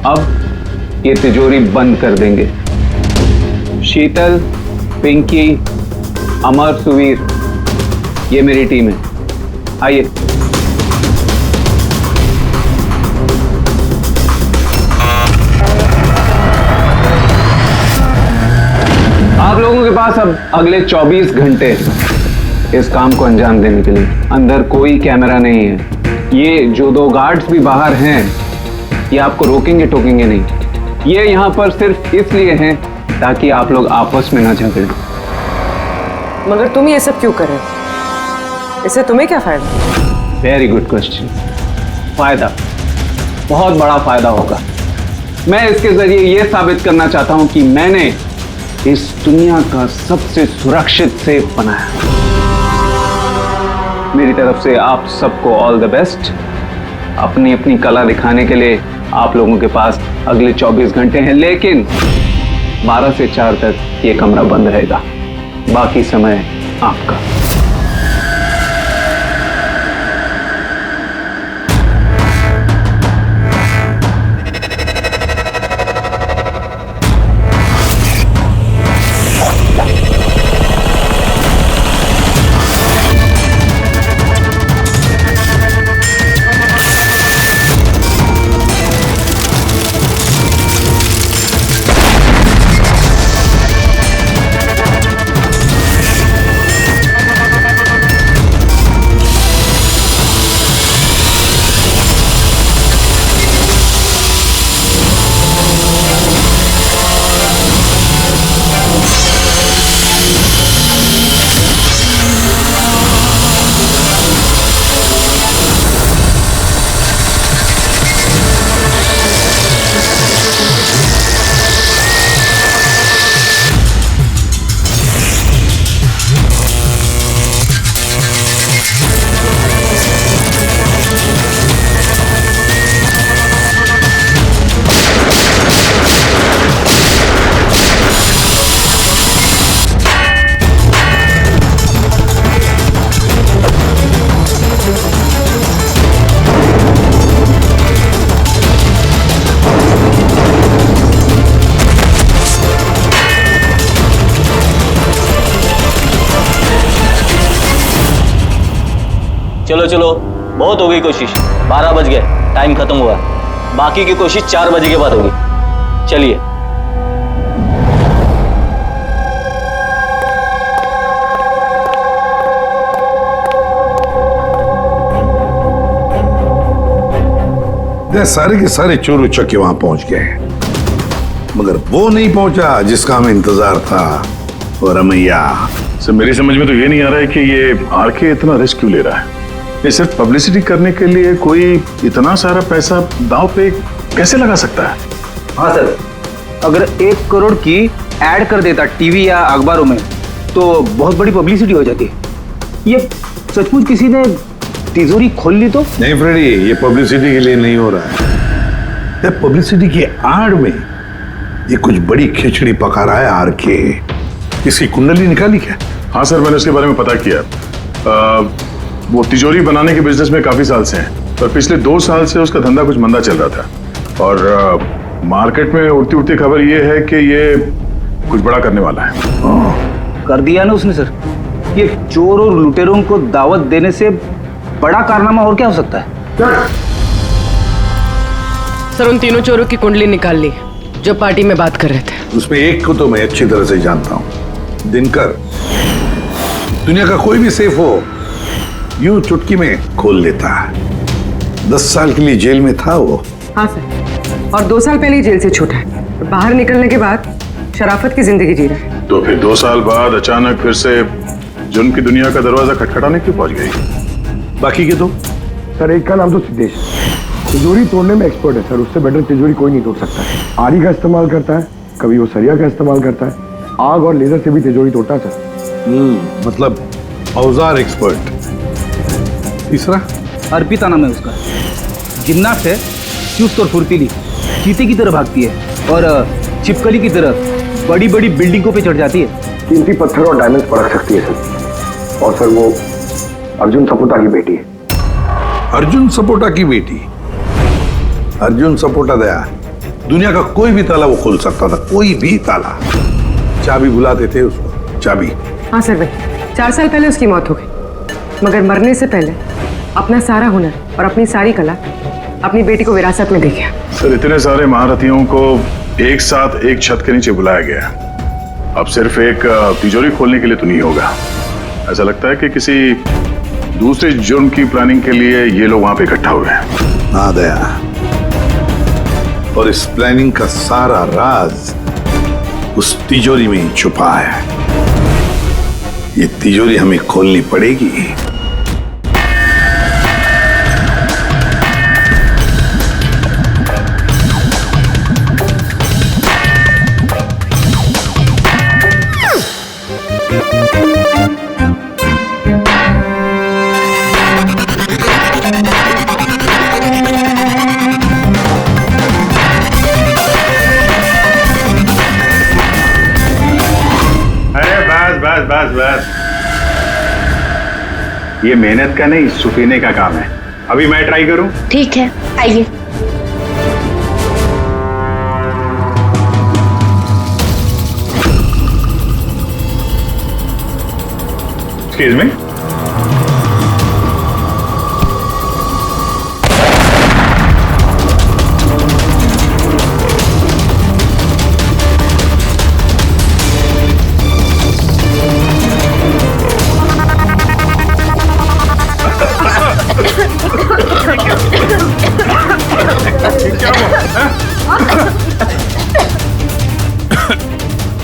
अब ये तिजोरी बंद कर देंगे। शीतल, पिंकी, अमर, सुवीर, ये मेरी टीम है। आइए। आप लोगों के पास अब अगले 24 घंटे इस काम को अंजाम देने के लिए। अंदर कोई कैमरा नहीं है। ये जो 2 गार्ड्स भी बाहर हैं, ये आपको रोकेंगे टोकेंगे नहीं। ये यहाँ पर सिर्फ इसलिए हैं ताकि आप लोग आपस में ना झगड़ें। मगर तुम ये सब क्यों कर रहे हो? इससे तुम्हें क्या फायदा? Very good question. फायदा, बहुत बड़ा फायदा होगा। मैं इसके जरिए ये साबित करना चाहता हूं कि मैंने इस दुनिया का सबसे सुरक्षित सेफ बनाया। मेरी तरफ से आप सबको ऑल द बेस्ट। अपनी अपनी कला दिखाने के लिए आप लोगों के पास अगले 24 घंटे हैं, लेकिन 12 से 4 तक ये कमरा बंद रहेगा। बाकी समय आपका। चलो चलो, बहुत हो गई कोशिश। 12 बज गए, टाइम खत्म हुआ। बाकी की कोशिश 4 बजे के बाद होगी। चलिए। सारे के सारे चोर उचक्के वहां पहुंच गए, मगर वो नहीं पहुंचा जिसका हमें इंतजार था। और रमैया सर, मेरी समझ में तो ये नहीं आ रहा है कि ये आरके इतना रिस्क क्यों ले रहा है। ये सिर्फ पब्लिसिटी करने के लिए कोई इतना सारा पैसा दांव पे कैसे लगा सकता है? हाँ सर, अगर 1 करोड़ की ऐड कर देता टीवी या अखबारों में तो बहुत बड़ी पब्लिसिटी हो जाती। ये सचमुच किसी ने तिजोरी खोल ली तो? नहीं फ्रेडी, ये पब्लिसिटी के लिए नहीं हो रहा है। ये पब्लिसिटी की आड़ में ये कुछ बड़ी खिचड़ी पका रहा है आरके। इसकी कुंडली निकाली क्या? हाँ सर, मैंने उसके बारे में पता किया। वो तिजोरी बनाने के बिजनेस में काफी साल से हैं, पर पिछले 2 साल से उसका धंधा कुछ मंदा चल रहा था। और मार्केट में उड़ती उड़ती खबर ये है कि ये कुछ बड़ा करने वाला है। कर दिया ना उसने सर। ये चोर और लुटेरों को दावत देने से बड़ा कारनामा और क्या हो सकता है? सर, उन तीनों चोरों की कुंडली निकाल ली जो पार्टी में बात कर रहे थे। उसमें एक को तो मैं अच्छी तरह से जानता हूं, दिनकर। दुनिया का कोई भी सेफ हो यूं चुटकी में खोल लेता है। 10 साल के लिए जेल में था वो। हाँ सर, और 2 साल पहले ही जेल से छूटा है। बाहर निकलने के बाद शराफत की जिंदगी जी रहा है। तो फिर 2 साल बाद अचानक फिर से जुर्म की दुनिया का दरवाजा खटखटाने क्यों पहुंच गई? बाकी के दो? सर, एक का नाम तो सिद्धेश, तिजोरी तोड़ने में एक्सपर्ट है सर। उससे बेटर तिजोरी कोई नहीं तोड़ सकता है। आरी का इस्तेमाल करता है, कभी वो सरिया का इस्तेमाल करता है, आग और लेजर से भी तिजोरी तोड़ता है सर। मतलब औजार एक्सपर्ट। तीसरा? अर्पिता नाम है उसका। जिम्नास्ट है, चुस्त और फुर्तीली, चीते की तरह भागती है और छिपकली की तरह बड़ी बड़ी बिल्डिंगों पे चढ़ जाती है। कीमती पत्थर और डायमंड्स परख सकती है सर। और सर वो अर्जुन सपोटा की बेटी है। अर्जुन सपोटा की बेटी? अर्जुन सपोटा दया दुनिया का कोई भी ताला वो खोल सकता था, कोई भी ताला। चाबी बुलाते थे उसको, चाबी। हाँ सर भाई, 4 साल पहले उसकी मौत हो गई, मगर मरने से पहले अपना सारा हुनर और अपनी सारी कला अपनी बेटी को विरासत में दे गया। सर, इतने सारे महारथियों को एक साथ एक छत के नीचे बुलाया गया, अब सिर्फ एक तिजोरी खोलने के लिए तो नहीं होगा। ऐसा लगता है कि किसी दूसरे जुर्म की प्लानिंग के लिए ये लोग वहां पे इकट्ठा हुए हैं। हाँ दया, और इस प्लानिंग का सारा राज उस तिजोरी में ही छुपा है। ये तिजोरी हमें खोलनी पड़ेगी। बस बस, ये मेहनत का नहीं सुफीने का काम है। अभी मैं ट्राई करूं? ठीक है, आइए। Excuse me.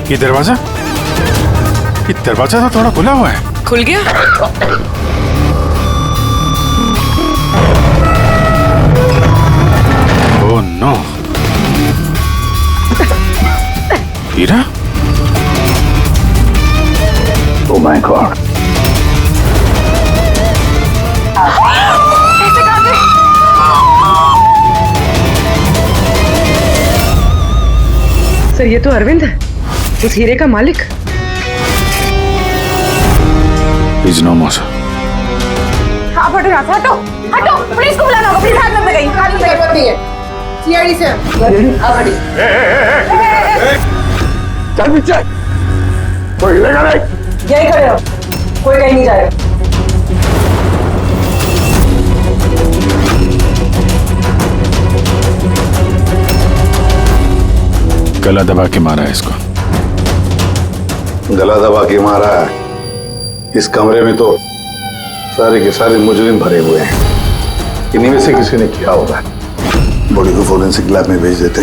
ये दरवाजा तो थोड़ा खुला हुआ है। खुल गया? ओह नो, हीरा? ओह माय गॉड, सर ये तो अरविंद है, उस हीरे का मालिक। He's no more, sir. आप हटो यहाँ से, हटो हटो, पुलिस को बुलाना होगा, पुलिस हाथ में गई, हाथ में जरूरत नहीं है। सीआईडी से आप हटिए। चल पीछे, कोई हिलेगा नहीं। यही खड़े रहो, कोई कहीं नहीं जाएगा। गला दबा के मारा है इसको। गला दबा के मारा है? इस कमरे में तो सारे के सारे मुजरिम भरे हुए हैं, इन्हीं में से किसी ने किया होगा। बॉडी को फोरेंसिक लैब में भेज देते।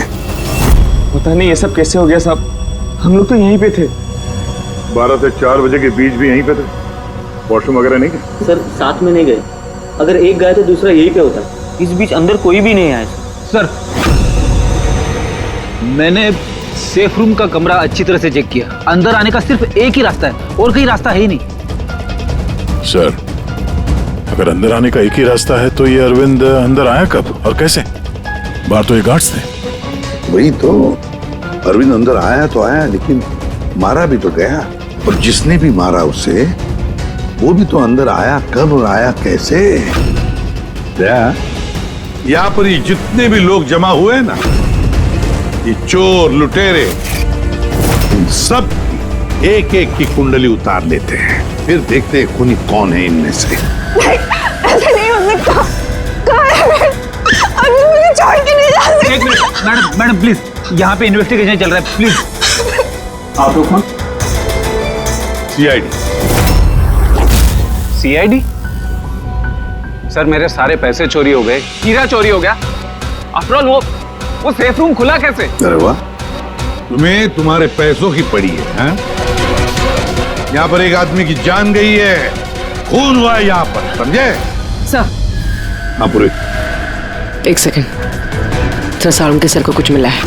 पता नहीं ये सब कैसे हो गया साहब, हम लोग तो यहीं पे थे। 12 से 4 बजे के बीच भी यहीं पे थे, वॉशरूम वगैरह नहीं गए? सर साथ में नहीं गए, अगर एक गया तो दूसरा यहीं पे होता। इस बीच अंदर कोई भी नहीं आया सर। मैंने सेफ रूम का कमरा अच्छी तरह से चेक किया, अंदर आने का सिर्फ एक ही रास्ता है और कहीं रास्ता है ही नहीं। सर, अगर अंदर आने का एक ही रास्ता है तो ये अरविंद अंदर आया कब और कैसे? बाहर तो ये गार्ड्स थे। वही तो, अरविंद अंदर आया तो आया, लेकिन मारा भी तो गया, और जिसने भी मारा उसे वो भी तो अंदर आया कब और आया कैसे? यहाँ पर ये जितने भी लोग जमा हुए हैं ना, ये चोर लुटेरे, इन सब एक एक की कुंडली उतार लेते हैं, फिर देखते हैं खूनी कौन है इनमें से। ऐसे नहीं हो सकता, अभी मुझे छोड़ के नहीं जा सकते। एक मिनट मैडम प्लीज, यहाँ पे इन्वेस्टिगेशन चल रहा है, प्लीज। आप लोग कौन? सीआईडी। सीआईडी? सर मेरे सारे पैसे चोरी हो गए, हीरा चोरी हो गया। आफ्टर ऑल वो सेफ रूम खुला कैसे? अरे वाह, तुम्हें तुम्हारे पैसों की पड़ी है, हैं? यहाँ पर एक आदमी की जान गई है, खून हुआ है यहाँ पर, समझे? सर। हाँ पूरे। एक सेकंड सर, सारुण के सर को कुछ मिला है।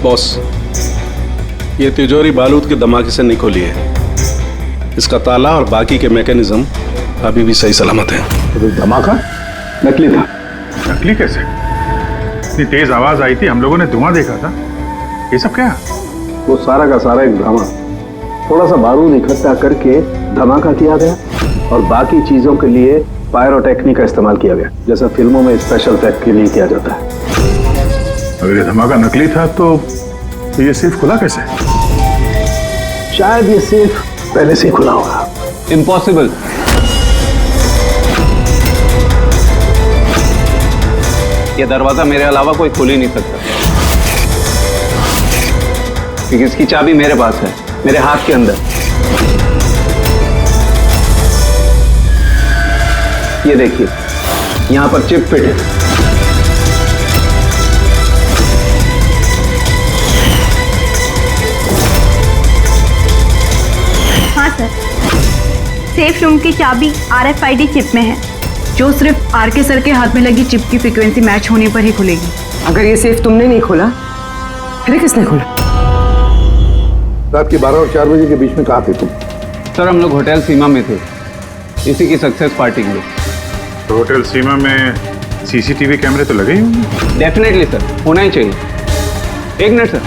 बॉस, ये तिजोरी बारूद के धमाके से नहीं खोली है, इसका ताला और बाकी के मैकेनिज्म अभी भी सही सलामत है। तो धमाका नकली था। नकली कैसे? इतनी तेज आवाज आई थी, हम लोगों ने धुआं देखा था। ये सब क्या? वो सारा का सारा एक ड्रामा। थोड़ा सा बारूद इकट्ठा करके धमाका किया गया और बाकी चीजों के लिए पायरोटेक्निक का इस्तेमाल किया गया, जैसा फिल्मों में स्पेशल इफेक्ट के लिए किया जाता है। अगर ये धमाका नकली था तो ये सेफ खुला कैसे? शायद ये सेफ पहले से ही खुला होगा। इम्पॉसिबल। ये दरवाजा मेरे अलावा कोई खोल ही नहीं सकता, क्योंकि इसकी चाबी मेरे पास है, मेरे हाथ के अंदर। ये देखिए, यहां पर चिप फिट है। हाँ सर, सेफ रूम की चाबी RFID चिप में है, जो सिर्फ आरके सर के हाथ में लगी चिप की फ्रीक्वेंसी मैच होने पर ही खुलेगी। अगर ये सेफ तुमने नहीं खोला, फिर किसने खोला? रात के 12 और 4 बजे के बीच में कहाँ थे तुम? सर, हम लोग होटल सीमा में थे, इसी की सक्सेस पार्टी के लिए। तो होटल सीमा में CCTV कैमरे तो लगे ही होंगे? डेफिनेटली सर, होना ही चाहिए। एक मिनट सर,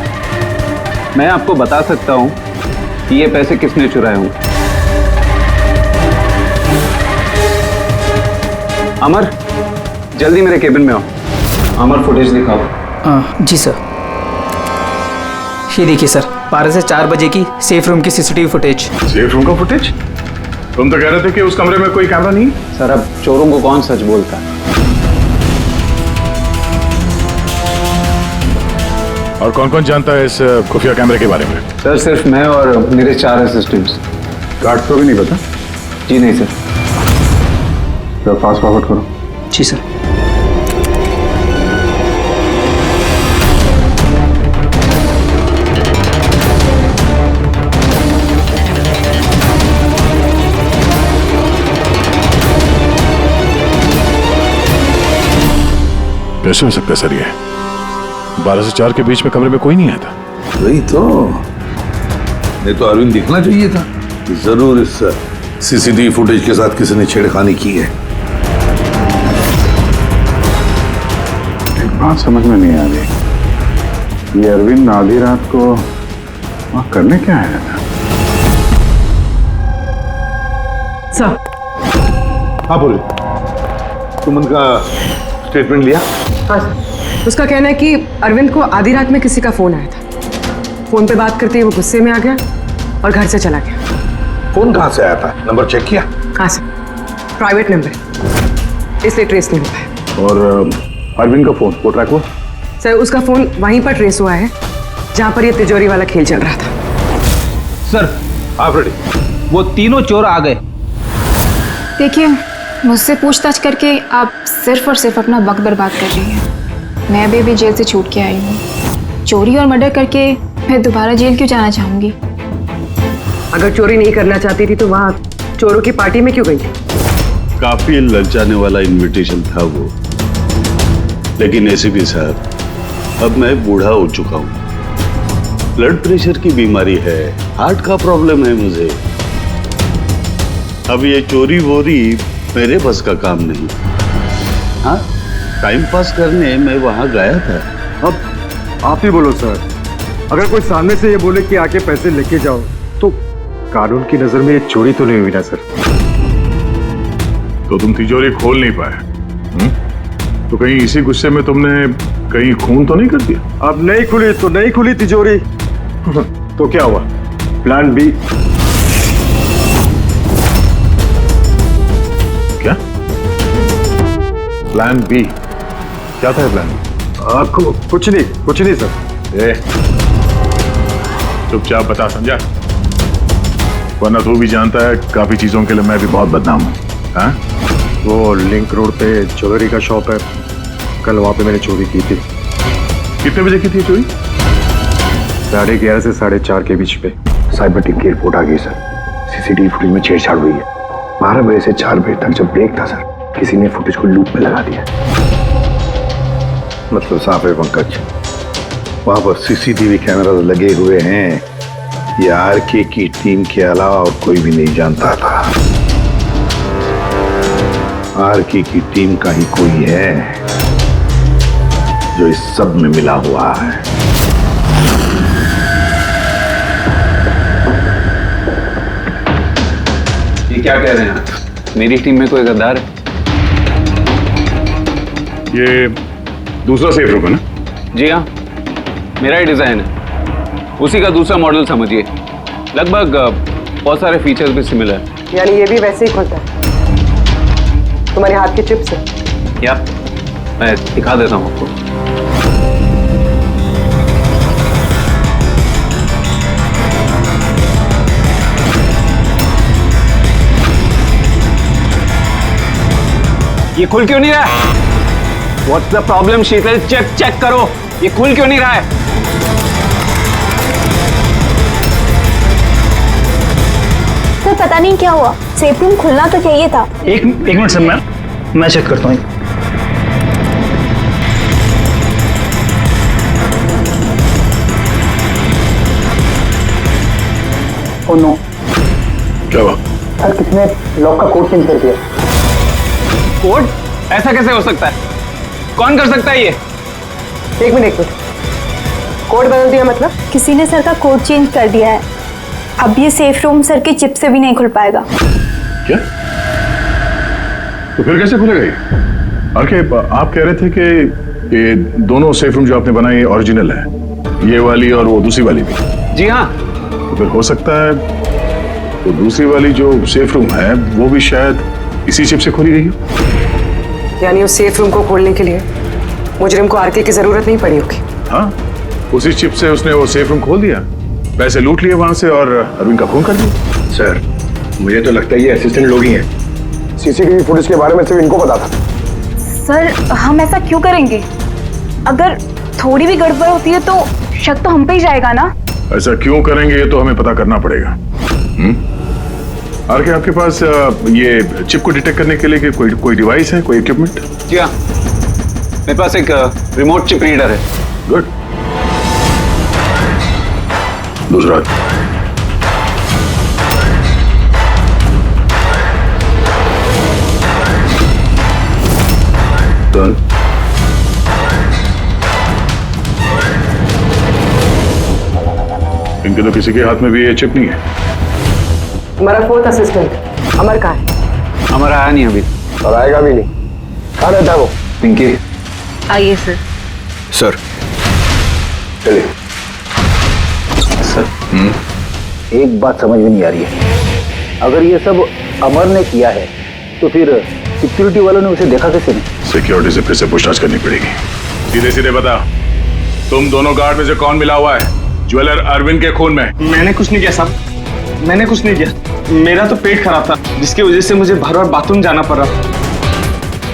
मैं आपको बता सकता हूं कि ये पैसे किसने चुराए होंगे। अमर, जल्दी मेरे केबिन में आओ। अमर, फुटेज दिखाओ। जी सर। ये देखिए सर, 12 से 4 बजे की सेफ रूम की CCTV फुटेज। सेफ रूम का फुटेज? तुम तो कह रहे थे कि उस कमरे में कोई कैमरा नहीं। सर, अब चोरों को कौन सच बोलता है? और कौन कौन जानता है इस खुफिया कैमरे के बारे में? सर, सिर्फ मैं और मेरे 4 असिस्टेंट्स। गार्ड को भी नहीं पता? जी नहीं सर। तो फास्ट फॉरवर्ड करो। जी सर। कैसे हो सकता है सर? ये 12 से 4 के बीच में कमरे में कोई नहीं आया था। वही तो, नहीं तो अरविंद दिखना चाहिए था। जरूर इस CCTV फुटेज के साथ किसी ने छेड़खानी की है। एक बात समझ में नहीं आ रही, ये अरविंद आधी रात को वहां करने क्या आया था? सर। हाँ बोले, तुम उनका स्टेटमेंट लिया? हाँ सर, उसका कहना है कि अरविंद को आधी रात में किसी का फोन आया था। फोन पे बात करते ही वो गुस्से में आ गया और घर से चला गया। फोन कहाँ से आया था? नंबर चेक किया? हाँ सर, प्राइवेट नंबर है, इसलिए ट्रेस नहीं हो पाया। और अरविंद का फोन, वो ट्रैक हुआ? सर, उसका फोन वहीं पर ट्रेस हुआ है जहां पर ये तिजोरी वाला खेल चल रहा था। सर, आप रेडी? वो तीनों चोर आ गए। देखिए, मुझसे पूछताछ करके आप सिर्फ और सिर्फ अपना वक्त बर्बाद कर रही हैं। मैं अभी जेल से छूट के आई हूँ। चोरी और मर्डर करके मैं दोबारा जेल क्यों जाना चाहूंगी? अगर चोरी नहीं करना चाहती थी तो वहाँ चोरों की पार्टी में क्यों गई थी? काफी ललचाने वाला इनविटेशन था वो, लेकिन ACP साहब, अब मैं बूढ़ा हो चुका हूँ। ब्लड प्रेशर की बीमारी है, हार्ट का प्रॉब्लम है मुझे। अब ये चोरी वोरी मेरे बस का काम नहीं। हाँ, टाइम पास करने मैं वहां गया था। अब आप ही बोलो सर, अगर कोई सामने से ये बोले कि आके पैसे लेके जाओ, तो कानून की नजर में ये चोरी तो नहीं हुई ना सर? तो तुम तिजोरी खोल नहीं पाए? तो कहीं इसी गुस्से में तुमने कहीं खून तो नहीं कर दिया? अब नहीं खुली तो नहीं खुली तिजोरी। तो क्या हुआ? Plan B। क्या प्लान B? क्या था प्लान B? आपको कुछ नहीं सर। चुपचाप बता, समझा? वरना तू भी जानता है काफी चीजों के लिए मैं भी बहुत बदनाम हूँ। हाँ? वो लिंक रोड पे ज्वेलरी का शॉप है, कल वहां पे मैंने चोरी की थी। कितने बजे की थी चोरी? 11:30 से 4:30 के बीच पे। साइबर टीम की रिपोर्ट आ गई सर। CCTV फुटेज में छेड़छाड़ हुई है। 12 बजे से 4 बजे तक जब ब्रेक था सर, किसी ने फुटेज को लूप में लगा दिया। मतलब साफ है पंकज, वहां पर CCTV कैमरा लगे हुए हैं। ये RK की टीम के अलावा और कोई भी नहीं जानता था। RK की टीम का ही कोई है जो इस सब में मिला हुआ है। क्या कह रहे हैं आप? मेरी टीम में कोई गद्दार है? ये दूसरा सेफ रूम है ना? जी हाँ, मेरा ही डिजाइन है, उसी का दूसरा मॉडल समझिए। लगभग बहुत सारे फीचर्स भी सिमिलर है। यानी ये भी वैसे ही खुलता है तुम्हारे हाथ के चिप से? या मैं दिखा देता हूँ आपको। ये खुल क्यों नहीं रहा है? What's the problem, Sheetal? Check करो, ये खुल क्यों नहीं रहा है? सर पता नहीं क्या हुआ, सेफ रूम खुलना तो चाहिए था। एक मिनट सर, मैं चेक करता हूँ। ओ नो, क्या हुआ? सर किसने लॉक का कोड चेंज कर दिया? कोड? ऐसा कैसे हो सकता है? कौन कर सकता है ये? एक मिनट कोड बदल दिया मतलब? किसी ने सर का कोड चेंज कर दिया है, अब ये सेफ रूम सर के चिप से भी नहीं खुल पाएगा। क्या? तो फिर कैसे खुलेगा ये? आरके, आप कह रहे थे कि ये दोनों सेफ रूम जो आपने बनाए ओरिजिनल है, ये वाली और वो दूसरी वाली भी? जी हाँ। तो फिर हो सकता है तो दूसरी वाली जो सेफ रूम है वो भी शायद इसी चिप से खोली गई हो। यानी उस सेफ रूम को खोलने के लिए मुजरिम को आरके की जरूरत नहीं पड़ी होगी। हाँ, उसी चिप से उसने वो सेफ रूम खोल दिया, पैसे लूट लिए वहां से और अरविंद का खून कर दिया। सर मुझे तो लगता है ये असिस्टेंट लोग ही हैं। सीसीटीवी फुटेज के बारे में सिर्फ इनको पता था। सर हम ऐसा क्यों करेंगे? अगर थोड़ी भी गड़बड़ होती है तो शक तो हम पे ही जाएगा ना। ऐसा क्यों करेंगे ये तो हमें पता करना पड़ेगा। आरके, आपके पास ये चिप को डिटेक्ट करने के लिए कोई डिवाइस है, कोई इक्विपमेंट? जी हाँ, मेरे पास एक रिमोट चिप रीडर है। गुड। दूसरा? डन। इनके तो किसी के हाथ में भी ये चिप नहीं है। हमारा फोर्थ असिस्टेंट अमर कहाँ है? अमर आया नहीं अभी और आएगा भी नहीं। कहाँ रहता है वो? पिंकी। आइए सर। सर चलिए। सर एक बात समझ में नहीं आ रही है, अगर ये सब अमर ने किया है तो फिर सिक्योरिटी वालों ने उसे देखा कैसे नहीं? सिक्योरिटी से फिर से पूछताछ करनी पड़ेगी। सीधे सीधे बता, तुम दोनों गार्ड में से कौन मिला हुआ है ज्वेलर अरविंद के खून में? मैंने कुछ नहीं किया साहब, मैंने कुछ नहीं किया। मेरा तो पेट खराब था जिसकी वजह से मुझे बार बार बाथरूम जाना पड़ रहा।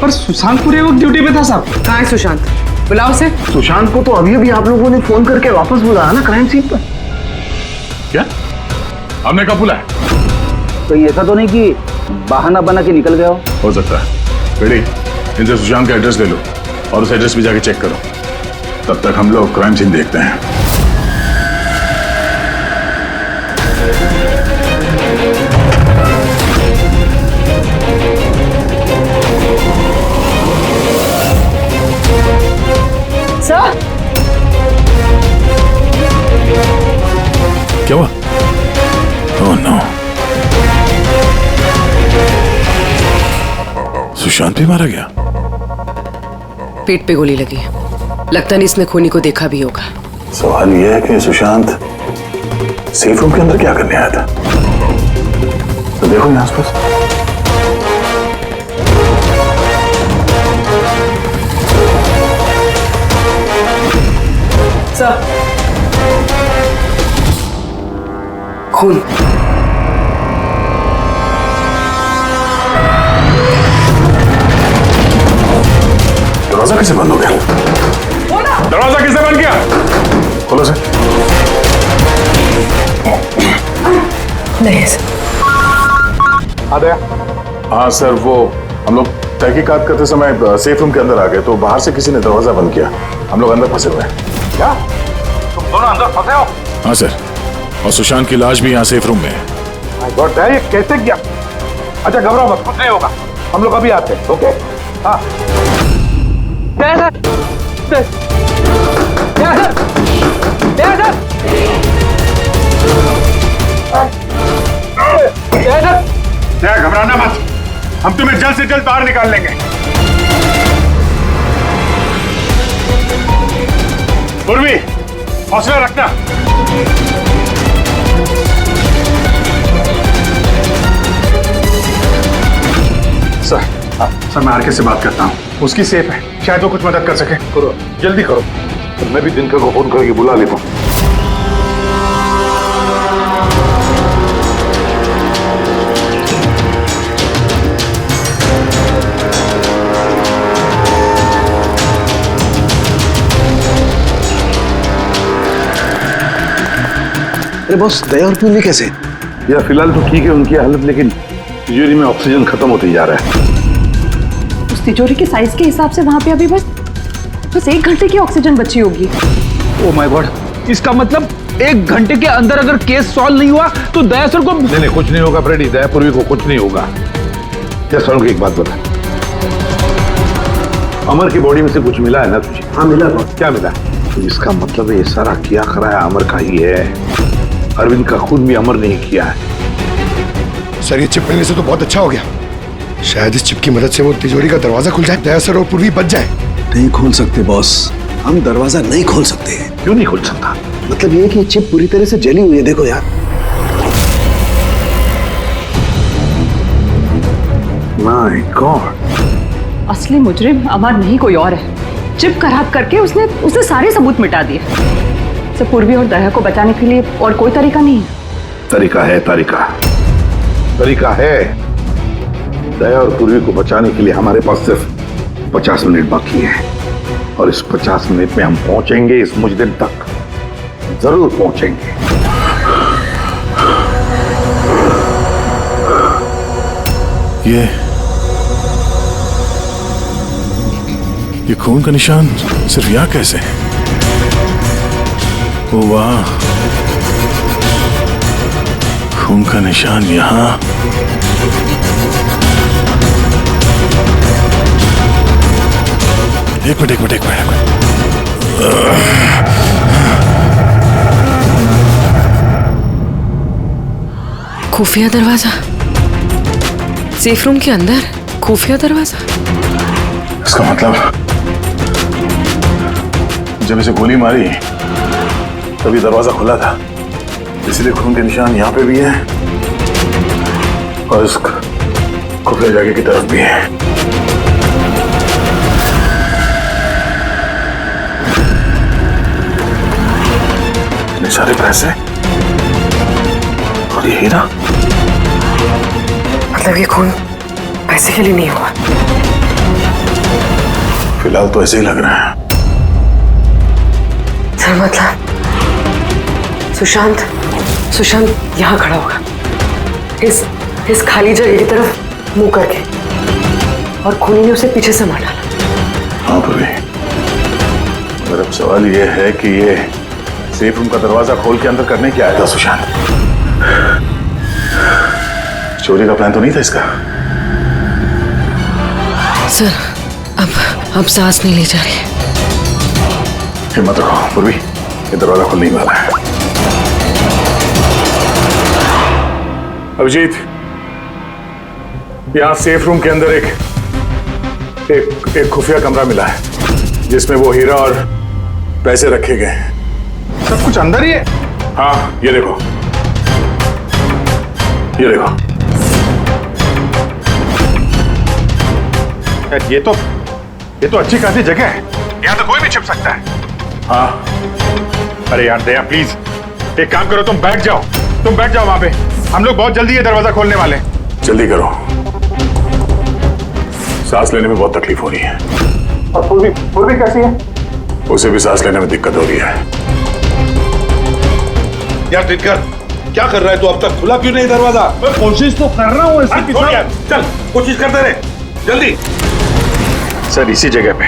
पर सुशांत पूरे वक्त ड्यूटी पे था साहब। कहाँ है सुशांत? बुलाओ से। सुशांत को तो अभी आप लोगों ने फोन करके वापस बुलाया ना क्राइम सीन पर। क्या? हमने कब बुलाया? तो ऐसा तो नहीं कि बहाना बना के निकल गया हो सकता है। बेटी, इनसे सुशांत का एड्रेस ले लो और उस एड्रेस पे जाके चेक करो। तब तक हम लोग क्राइम सीन देखते हैं। सर क्या हुआ? ओह नो, सुशांत भी मारा गया। पेट पे गोली लगी है, लगता नहीं इसने खूनी को देखा भी होगा। सवाल यह है कि सुशांत सेफ रूम के अंदर क्या करने आया था? तो देखो यहाँ आसपास। सर खून। दरवाजा कैसे बंद हो गया? दरवाजा किसने बंद किया? खोलो सर। नहीं सर। आ गया? हाँ सर, वो हम लोग तहकीकात करते समय सेफ रूम के अंदर आ गए तो बाहर से किसी ने दरवाजा बंद किया। हम लोग अंदर फंसे हुए हैं। क्या? तुम दोनों अंदर फंसे हो? हाँ सर, और सुशांत की लाश भी यहाँ सेफ रूम में है। माय गॉड, ये कैसे किया? अच्छा घबराओ मत, कुछ नहीं होगा, हम लोग अभी आते हैं। ओके? हाँ। क्या हम तुम्हें जल्द से जल्द बाहर निकाल लेंगे। पूर्वी, हौसला रखना। सर मैं आरके से बात करता हूँ, उसकी सेफ है, शायद वो कुछ मदद कर सके। करो, जल्दी करो। तो मैं भी दिनकर को फोन करके बुला लेता हूँ। अरे बॉस, दया और पूर्वी कैसे? यार फिलहाल तो ठीक है उनकी हालत, लेकिन तिजोरी में ऑक्सीजन खत्म होते जा रहा है। उस तिजोरी के साइज के हिसाब से वहां पे अभी बस 1 घंटे की ऑक्सीजन बची होगी। ओ माय गॉड, इसका मतलब 1 घंटे के अंदर अगर केस सॉल्व नहीं हुआ तो दया सर को नहीं, कुछ नहीं होगा फ्रेडी, दया पूर्वी को कुछ नहीं होगा। क्या सर की एक बात बता, अमर की बॉडी में से कुछ मिला है ना तुझे? हाँ मिला। क्या मिला? तो इसका मतलब ये सारा किया कराया अमर का ही है। अरविंद का खून भी अमर नहीं किया है। सर ये चिप मिलने से तो बहुत अच्छा हो गया। शायद इस चिप की मदद से वो तिजोरी का दरवाजा खुल जाए, दया सर और पूर्वी बच जाए। नहीं खोल सकते बॉस, हम दरवाजा नहीं खोल सकते। क्यों नहीं खोल सकता? मतलब ये कि चिप पूरी तरह से जली हुई है, देखो यार। माय गॉड, असली मुजरिम अमर नहीं कोई और है। चिप खराब करके उसने सारे सबूत मिटा दिए। सब पूर्वी और दया को बचाने के लिए और कोई तरीका नहीं है। तरीका है, तरीका है। दया और पूर्वी को बचाने के लिए हमारे पास सिर्फ 50 मिनट बाकी है, और इस 50 मिनट में हम पहुंचेंगे इस मुजरिम तक, जरूर पहुंचेंगे। ये खून का निशान सिर्फ यहाँ कैसे है? ओ वाह, खून का निशान यहाँ। एक मिनट। खुफिया दरवाजा, सेफ रूम के अंदर खुफिया दरवाजा। इसका मतलब जब इसे गोली मारी तभी दरवाजा खुला था, इसलिए खून के निशान यहाँ पे भी है और इस खुफिया जगह की तरफ भी है। इतने सारे पैसे और ये हीरा, मतलब ये खून पैसे के लिए नहीं हुआ। फिलहाल तो ऐसे ही लग रहा है। सर मतलब सुशांत यहाँ खड़ा होगा, इस खाली जगह की तरफ मुंह करके, और खूनी ने उसे पीछे से मार डाला। हाँ पूर्वी, मगर अब सवाल ये है कि ये सेफ रूम का दरवाजा खोल के अंदर करने क्या आया था सुशांत? चोरी का प्लान तो नहीं था इसका? सर अब सांस नहीं ली जा रही। हिम्मत रखो पूर्वी, ये दरवाजा खुलने वाला है। अभिजीत, यहां सेफ रूम के अंदर एक खुफिया कमरा मिला है जिसमें वो हीरा और पैसे रखे गए हैं। सब कुछ अंदर ही है? हाँ, ये देखो। यार ये तो अच्छी खासी जगह है, यहाँ तो कोई भी छिप सकता है। हाँ। अरे यार दया प्लीज, एक काम करो, तुम बैठ जाओ वहां पे, हम लोग बहुत जल्दी ये दरवाजा खोलने वाले हैं। जल्दी करो, सांस लेने में बहुत तकलीफ हो रही है। और पूर्वी कैसी है? उसे भी सांस लेने में दिक्कत हो रही है। यार दिनकर, क्या कर रहा है तू? अब तक खुला क्यों नहीं दरवाजा? मैं कोशिश तो कर रहा हूँ। चल कोशिश करते रहे, जल्दी। सर इसी जगह पे,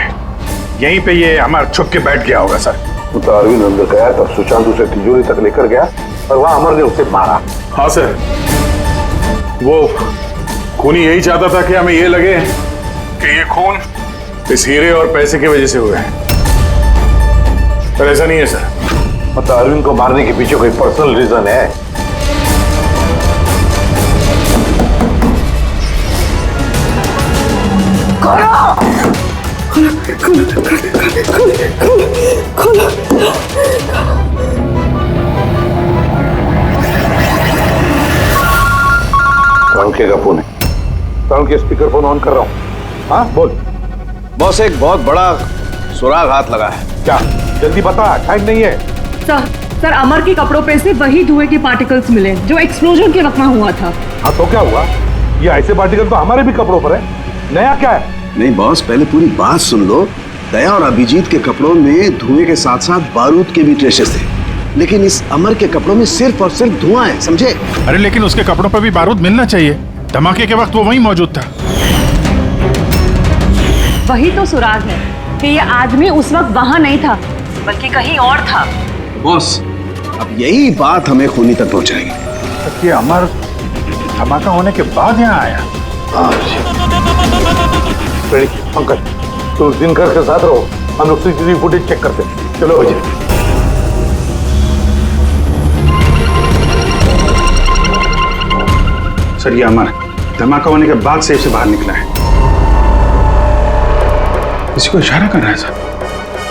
यहीं पे ये अमर छुप के बैठ गया होगा सर। तो अरविंद अंदर गया तब सुशांत उसे तिजोरी तक लेकर गया और वहां अमर ने उसे मारा। हाँ सर, वो खूनी यही चाहता था कि हमें ये लगे कि ये खून इस हीरे और पैसे की वजह से हुआ है, पर ऐसा नहीं है सर। मतलब अरविंद को मारने के पीछे कोई पर्सनल रीजन है? राहुल के फोन है। राहुल के स्पीकर फोन ऑन कर रहा हूँ। हाँ बोल। बॉस एक बहुत बड़ा सुराग हाथ लगा है। क्या? जल्दी बता, टाइम नहीं है। सर अमर के कपड़ों पे से वही धुएं के पार्टिकल्स मिले जो एक्सप्लोजन के वक्त में हुआ था। हाँ तो क्या हुआ? ये ऐसे पार्टिकल तो हमारे भी कपड़ों पर है। नया क्या है? नहीं बॉस, पहले पूरी बात सुन लो। दया और अभिजीत के कपड़ों में धुएं के साथ साथ बारूद के भी ट्रेसेस थे, लेकिन इस अमर के कपड़ों में सिर्फ और सिर्फ धुआं है, समझे? अरे लेकिन उसके कपड़ों पर भी बारूद मिलना चाहिए। धमाके के वक्त वो वहीं मौजूद था। वही तो सुराग है कि ये आदमी उस वक्त वहाँ नहीं था बल्कि कहीं और था। बॉस अब यही बात हमें खूनी तक पहुंचाएगी। ये अमर धमाका होने के बाद यहाँ आया। पंकज तुम दिनकर के साथ रहो, हम लोग सीसीटीवी फुटेज चेक करते हैं। चलो अजय। सर ये अमर धमाका होने के बाद सेफ से बाहर निकला है। किसी को इशारा कर रहा है सर।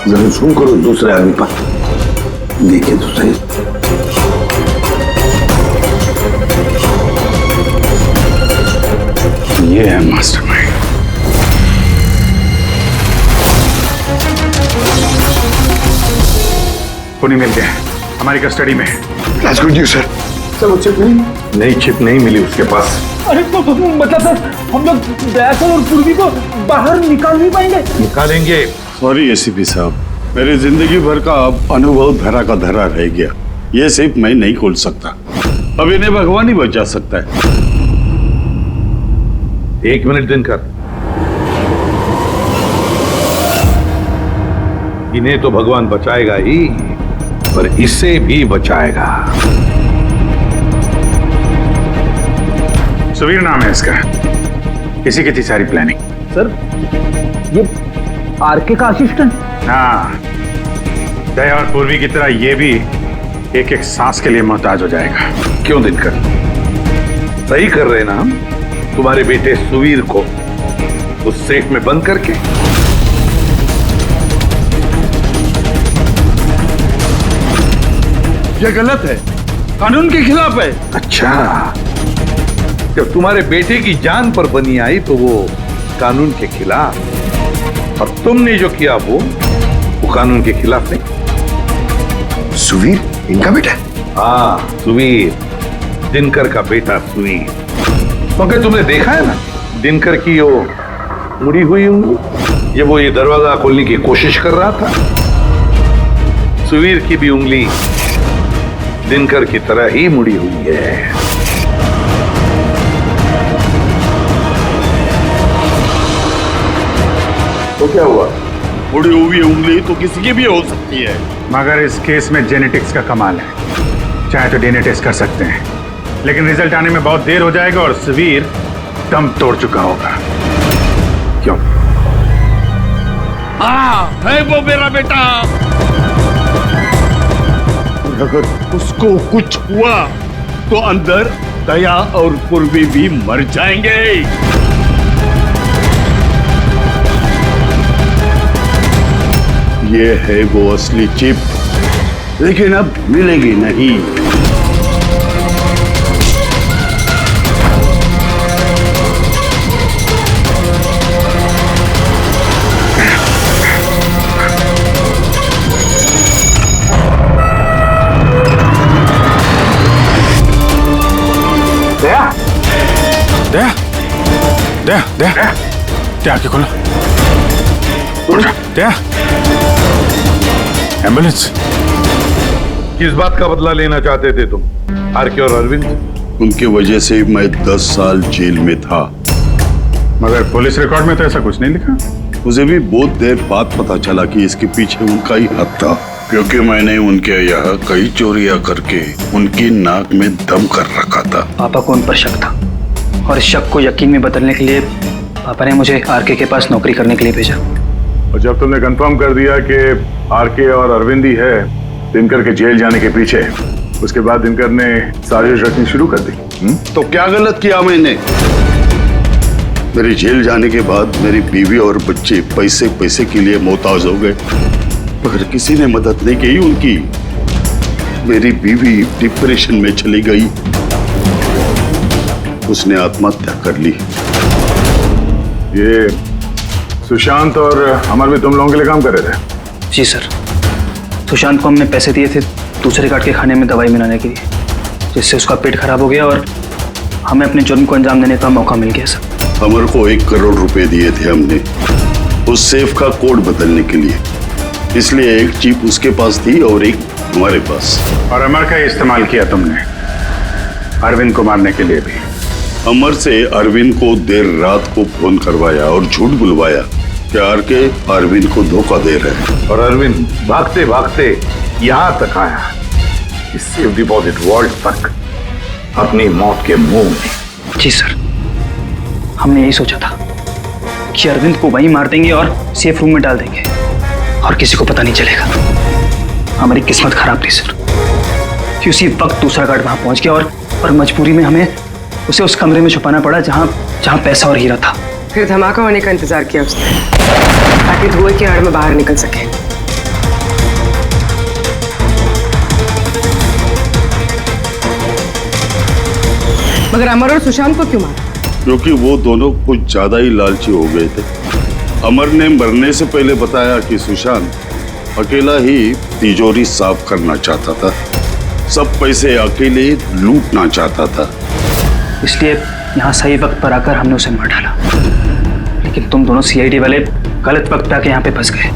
जरूर जूम करो दूसरे आदमी पर, देखिए तो सही। ये है मास्टरमाइंड। पुणे मिल गया, हमारी कस्टडी में। That's good news, sir. Sir वो चिप नहीं चिप नहीं मिली उसके पास। अरे तो मतलब सर हम लोग दया सर और पूर्वी को बाहर निकाल नहीं पाएंगे? निकालेंगे। सॉरी एसीपी साहब, मेरी जिंदगी भर का अब अनुभव धरा का धरा रह गया। ये सिर्फ मैं नहीं खोल सकता, अब इन्हें भगवान ही बचा सकता है। 1 मिनट दिनकर, इन्हें तो भगवान बचाएगा ही, पर इसे भी बचाएगा। सुवीर नाम है इसका। इसी की थी सारी प्लानिंग। सर ये आरके का असिस्टेंट? हाँ, दया और पूर्वी की तरह ये भी एक एक सांस के लिए मोहताज हो जाएगा। क्यों दिनकर? सही कर रहे ना हम? तुम्हारे बेटे सुवीर को उस सेफ में बंद करके। यह गलत है, कानून के खिलाफ है। अच्छा, जब तुम्हारे बेटे की जान पर बनी आई तो वो कानून के खिलाफ, और तुमने जो किया वो कानून के खिलाफ नहीं। सुवीर इनका बेटा? हाँ सुवीर, दिनकर का बेटा सुवीर। मगर तुमने देखा है ना दिनकर की वो मुड़ी हुई उंगली, जब वो ये दरवाजा खोलने की कोशिश कर रहा था। सुवीर की भी उंगली दिनकर की तरह ही मुड़ी हुई है। तो क्या हुआ? मुड़ी हुई उंगली तो किसी की भी हो सकती है। मगर इस केस में जेनेटिक्स का कमाल है। चाहे तो डीएनए टेस्ट कर सकते हैं, लेकिन रिजल्ट आने में बहुत देर हो जाएगा और सुवीर दम तोड़ चुका होगा। क्यों? हाँ, है वो मेरा बेटा। अगर उसको कुछ हुआ तो अंदर दया और पूर्वी भी मर जाएंगे। ये है वो असली चिप, लेकिन अब मिलेगी नहीं। दया, दया, दया, दया आंखें खोलो। दया, एम्बुलेंस। किस बात का बदला लेना चाहते थे तुम, आरके और अरविंद? उनकी वजह से मैं 10 साल जेल में था। मगर पुलिस रिकॉर्ड में तो ऐसा कुछ नहीं लिखा। मुझे भी बहुत देर बाद पता चला कि इसके पीछे उनका ही हाथ था, क्योंकि मैंने उनके यहाँ कई चोरियां करके उनकी नाक में दम कर रखा था। पापा को उन पर शक था और इस शक को यकीन में बदलने के लिए पापा ने मुझे आरके के पास नौकरी करने के लिए भेजा। और जब तुमने कंफर्म कर दिया कि आरके और अरविंद ही है दिनकर के जेल जाने के पीछे, उसके बाद दिनकर ने साजिश रचनी शुरू कर दी। तो क्या गलत किया मैंने? मेरे जेल जाने के बाद मेरी बीवी और बच्चे पैसे पैसे के लिए मोहताज हो गए, मगर किसी ने मदद नहीं की उनकी। मेरी बीवी डिप्रेशन में चली गई, उसने आत्महत्या कर ली। ये सुशांत और अमर भी तुम लोगों के लिए काम कर रहे थे? जी सर, सुशांत को हमने पैसे दिए थे दूसरे गार्ड के खाने में दवाई मिलाने के लिए, जिससे उसका पेट खराब हो गया और हमें अपने जुर्म को अंजाम देने का मौका मिल गया सर। अमर को 1 करोड़ रुपए दिए थे हमने उस सेफ का कोड बदलने के लिए, इसलिए एक चिप उसके पास थी और एक हमारे पास। और अमर का इस्तेमाल किया तुमने अरविंद को मारने के लिए भी। अमर से अरविंद को देर रात को फोन करवाया और झूठ बुलवाया कि आरके अरविंद को धोखा दे रहे हैं। और अरविंद भागते भागते यहां तक आया, इस सेफ डिपॉजिट वॉल्ट तक, अपनी मौत के मुंह में। जी सर, हमने यही सोचा था कि अरविंद को वहीं मार देंगे और सेफ रूम में डाल देंगे और किसी को पता नहीं चलेगा। हमारी किस्मत खराब थी सर कि उसी वक्त दूसरा गार्ड वहां पहुंच गया और मजबूरी में हमें उसे उस कमरे में छुपाना पड़ा जहां पैसा और हीरा था। फिर धमाका होने का इंतजार किया उसने ताकि धुएं की आड़ में बाहर निकल सके। मगर अमर और सुशांत को क्यों मारा? क्योंकि वो दोनों कुछ ज्यादा ही लालची हो गए थे। अमर ने मरने से पहले बताया कि सुशांत अकेला ही तिजोरी साफ करना चाहता था, सब पैसे अकेले लूटना चाहता था, इसलिए यहाँ सही वक्त पर आकर हमने उसे मार डाला। लेकिन तुम दोनों सीआईडी वाले गलत वक्त पे आके यहाँ पे फंस गए।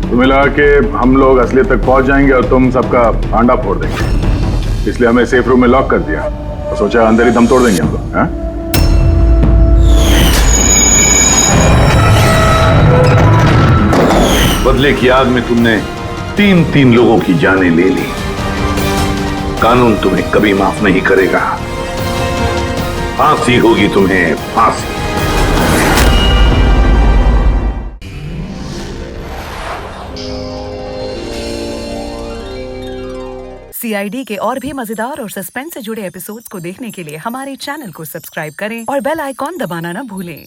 तुम्हें लगा कि हम लोग असलियत तक पहुंच जाएंगे और तुम सबका आंडा फोड़ देंगे, इसलिए हमें सेफ रूम में लॉक कर दिया और सोचा अंदर ही दम तोड़ देंगे हम लोग। हाँ? बदले की आग में तुमने 3 लोगों की जानें ले ली। कानून तुम्हें कभी माफ नहीं करेगा, फांसी होगी तुम्हें, फांसी। सीआईडी के और भी मजेदार और सस्पेंस से जुड़े एपिसोड्स को देखने के लिए हमारे चैनल को सब्सक्राइब करें और बेल आइकॉन दबाना ना भूलें।